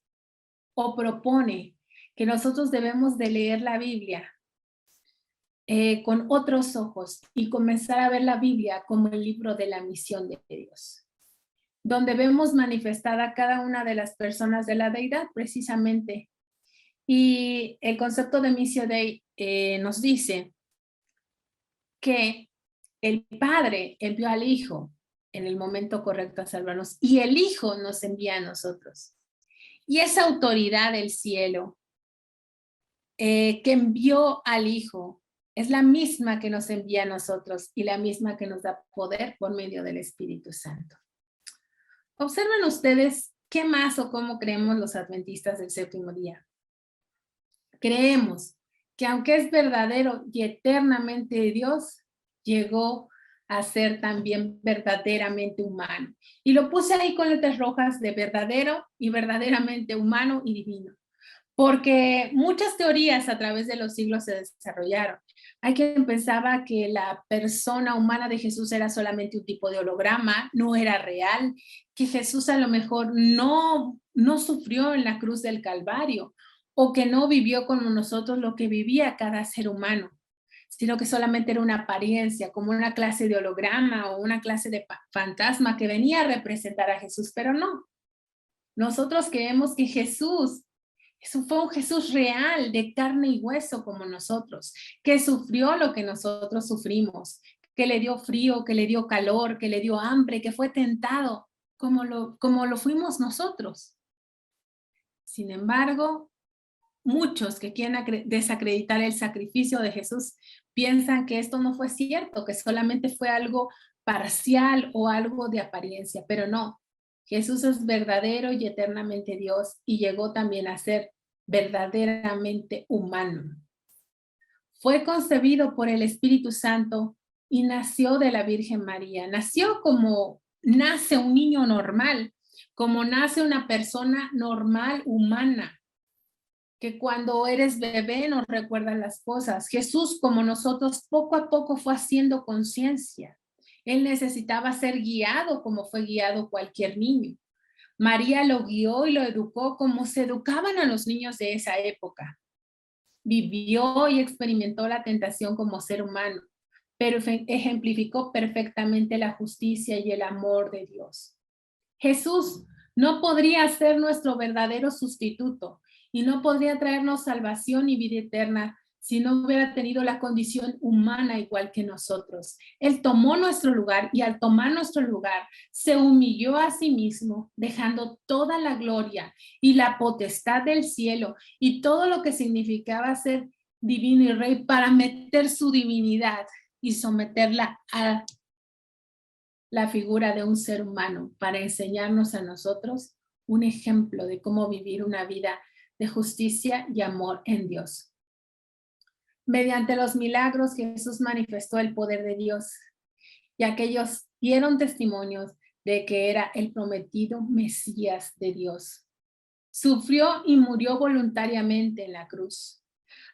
o propone que nosotros debemos de leer la Biblia con otros ojos y comenzar a ver la Biblia como el libro de la misión de Dios, donde vemos manifestada cada una de las personas de la deidad precisamente. Y el concepto de Missio Dei nos dice que el Padre envió al Hijo en el momento correcto a salvarnos y el Hijo nos envía a nosotros. Y esa autoridad del cielo que envió al Hijo es la misma que nos envía a nosotros y la misma que nos da poder por medio del Espíritu Santo. Observen ustedes qué más o cómo creemos los adventistas del séptimo día. Creemos que aunque es verdadero y eternamente Dios, llegó a ser también verdaderamente humano. Y lo puse ahí con letras rojas de verdadero y verdaderamente humano y divino. Porque muchas teorías a través de los siglos se desarrollaron. Hay quien pensaba que la persona humana de Jesús era solamente un tipo de holograma, no era real, que Jesús a lo mejor no sufrió en la cruz del Calvario o que no vivió como nosotros lo que vivía cada ser humano, sino que solamente era una apariencia, como una clase de holograma o una clase de fantasma que venía a representar a Jesús, pero no. Nosotros creemos que Jesús fue un Jesús real, de carne y hueso como nosotros, que sufrió lo que nosotros sufrimos, que le dio frío, que le dio calor, que le dio hambre, que fue tentado, como lo fuimos nosotros. Sin embargo, muchos que quieren desacreditar el sacrificio de Jesús piensan que esto no fue cierto, que solamente fue algo parcial o algo de apariencia, pero no. Jesús es verdadero y eternamente Dios y llegó también a ser verdaderamente humano. Fue concebido por el Espíritu Santo y nació de la Virgen María. Nació como nace un niño normal, como nace una persona normal, humana, que cuando eres bebé nos recuerdan las cosas. Jesús, como nosotros, poco a poco fue haciendo conciencia. Él necesitaba ser guiado como fue guiado cualquier niño. María lo guió y lo educó como se educaban a los niños de esa época. Vivió y experimentó la tentación como ser humano, pero ejemplificó perfectamente la justicia y el amor de Dios. Jesús no podría ser nuestro verdadero sustituto y no podría traernos salvación y vida eterna si no hubiera tenido la condición humana igual que nosotros. Él tomó nuestro lugar y al tomar nuestro lugar se humilló a sí mismo, dejando toda la gloria y la potestad del cielo y todo lo que significaba ser divino y rey para meter su divinidad y someterla a la figura de un ser humano para enseñarnos a nosotros un ejemplo de cómo vivir una vida de justicia y amor en Dios. Mediante los milagros, Jesús manifestó el poder de Dios y aquellos dieron testimonios de que era el prometido Mesías de Dios. Sufrió y murió voluntariamente en la cruz.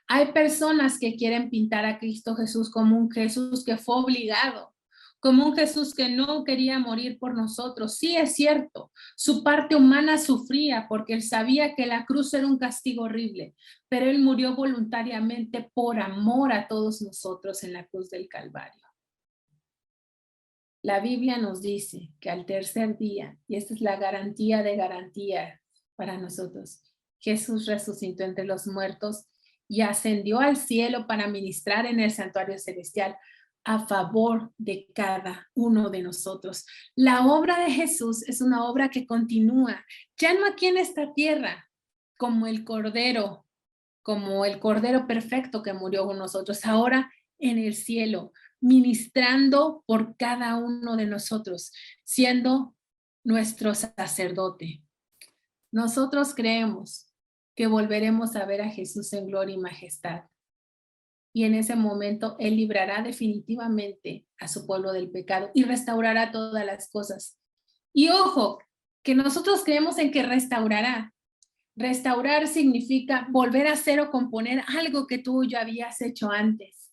Hay personas que quieren pintar a Cristo Jesús como un Jesús que fue obligado, como un Jesús que no quería morir por nosotros. Sí, es cierto, su parte humana sufría porque él sabía que la cruz era un castigo horrible, pero él murió voluntariamente por amor a todos nosotros en la cruz del Calvario. La Biblia nos dice que al tercer día, y esta es la garantía de garantía para nosotros, Jesús resucitó entre los muertos y ascendió al cielo para ministrar en el santuario celestial a favor de cada uno de nosotros. La obra de Jesús es una obra que continúa, ya no aquí en esta tierra, como el Cordero perfecto que murió con nosotros, ahora en el cielo, ministrando por cada uno de nosotros, siendo nuestro sacerdote. Nosotros creemos que volveremos a ver a Jesús en gloria y majestad. Y en ese momento Él librará definitivamente a su pueblo del pecado y restaurará todas las cosas. Y ojo, que nosotros creemos en que restaurará. Restaurar significa volver a hacer o componer algo que tú ya habías hecho antes.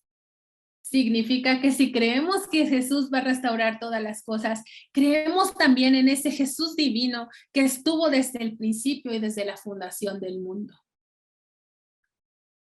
Significa que si creemos que Jesús va a restaurar todas las cosas, creemos también en ese Jesús divino que estuvo desde el principio y desde la fundación del mundo.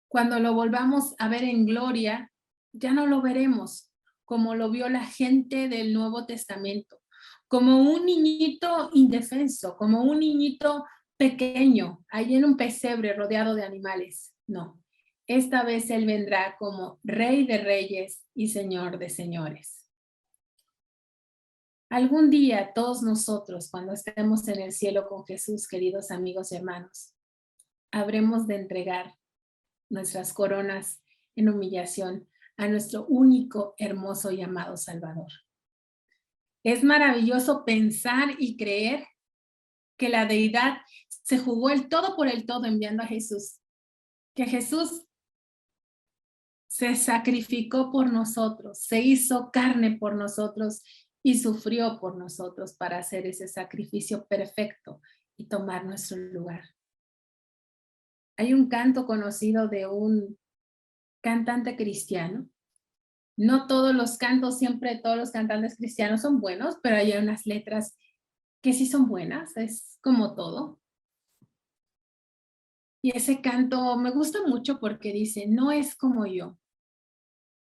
Cuando lo volvamos a ver en gloria, ya no lo veremos como lo vio la gente del Nuevo Testamento, como un niñito indefenso, como un niñito pequeño, ahí en un pesebre rodeado de animales. No, esta vez Él vendrá como Rey de Reyes y Señor de Señores. Algún día todos nosotros, cuando estemos en el cielo con Jesús, queridos amigos y hermanos, habremos de entregar nuestras coronas en humillación a nuestro único, hermoso y amado Salvador. Es maravilloso pensar y creer que la deidad se jugó el todo por el todo enviando a Jesús, que Jesús se sacrificó por nosotros, se hizo carne por nosotros y sufrió por nosotros para hacer ese sacrificio perfecto y tomar nuestro lugar. Hay un canto conocido de un cantante cristiano. No todos los cantos, siempre todos los cantantes cristianos son buenos, pero hay unas letras que sí son buenas, es como todo. Y ese canto me gusta mucho porque dice, no es como yo.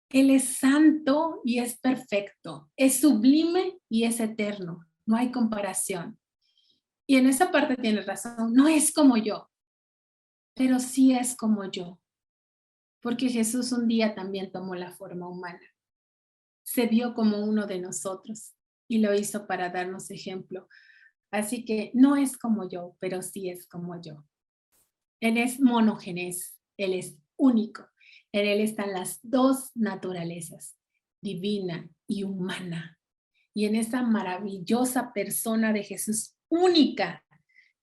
Él es santo y es perfecto, es sublime y es eterno, no hay comparación. Y en esa parte tienes razón, no es como yo, pero sí es como yo. Porque Jesús un día también tomó la forma humana. Se vio como uno de nosotros y lo hizo para darnos ejemplo. Así que no es como yo, pero sí es como yo. Él es monogénez, Él es único. En Él están las dos naturalezas, divina y humana. Y en esta maravillosa persona de Jesús, única,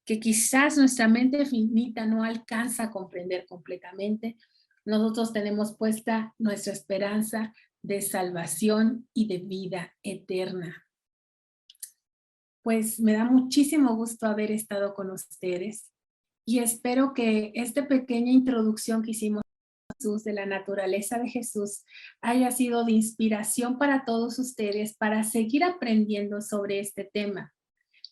que quizás nuestra mente finita no alcanza a comprender completamente, nosotros tenemos puesta nuestra esperanza de salvación y de vida eterna. Pues me da muchísimo gusto haber estado con ustedes y espero que esta pequeña introducción que hicimos Jesús, de la naturaleza de Jesús, haya sido de inspiración para todos ustedes para seguir aprendiendo sobre este tema.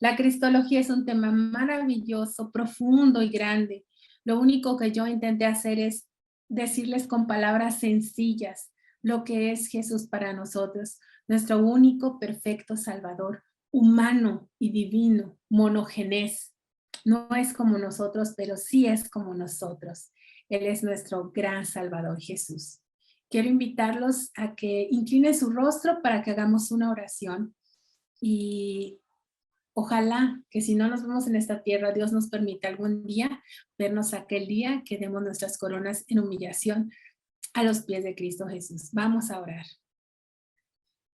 La cristología es un tema maravilloso, profundo y grande. Lo único que yo intenté hacer es decirles con palabras sencillas lo que es Jesús para nosotros, nuestro único perfecto Salvador, humano y divino, monogénez. No es como nosotros, pero sí es como nosotros. Él es nuestro gran Salvador Jesús. Quiero invitarlos a que inclinen su rostro para que hagamos una oración y ojalá que si no nos vemos en esta tierra, Dios nos permita algún día vernos aquel día que demos nuestras coronas en humillación a los pies de Cristo Jesús. Vamos a orar.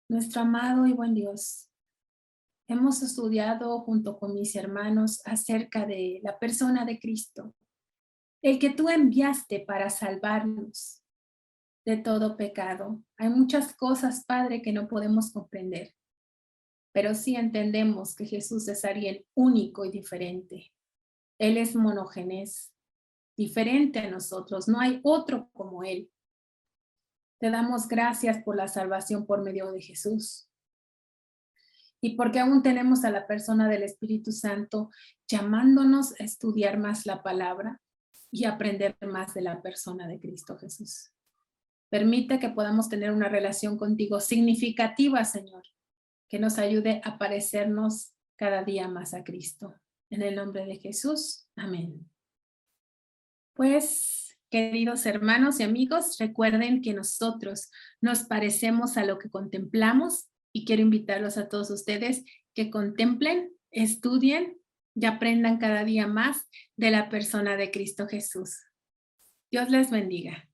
Nuestro amado y buen Dios, hemos estudiado junto con mis hermanos acerca de la persona de Cristo, el que tú enviaste para salvarnos de todo pecado. Hay muchas cosas, Padre, que no podemos comprender, pero sí entendemos que Jesús es alguien único y diferente. Él es monógenes, diferente a nosotros, no hay otro como Él. Te damos gracias por la salvación por medio de Jesús. Y porque aún tenemos a la persona del Espíritu Santo llamándonos a estudiar más la palabra y aprender más de la persona de Cristo Jesús. Permite que podamos tener una relación contigo significativa, Señor, que nos ayude a parecernos cada día más a Cristo. En el nombre de Jesús, amén. Pues, queridos hermanos y amigos, recuerden que nosotros nos parecemos a lo que contemplamos y quiero invitarlos a todos ustedes que contemplen, estudien y aprendan cada día más de la persona de Cristo Jesús. Dios les bendiga.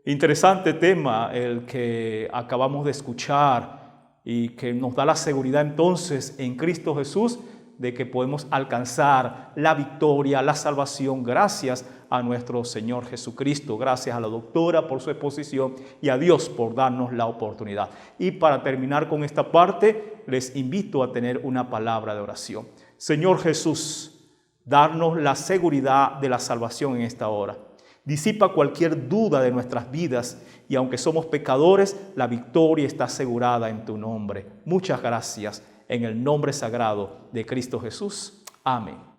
Interesante tema el que acabamos de escuchar y que nos da la seguridad entonces en Cristo Jesús de que podemos alcanzar la victoria, la salvación gracias a nuestro Señor Jesucristo. Gracias a la doctora por su exposición y a Dios por darnos la oportunidad. Y para terminar con esta parte, les invito a tener una palabra de oración. Señor Jesús, darnos la seguridad de la salvación en esta hora. Disipa cualquier duda de nuestras vidas y aunque somos pecadores, la victoria está asegurada en tu nombre. Muchas gracias en el nombre sagrado de Cristo Jesús. Amén.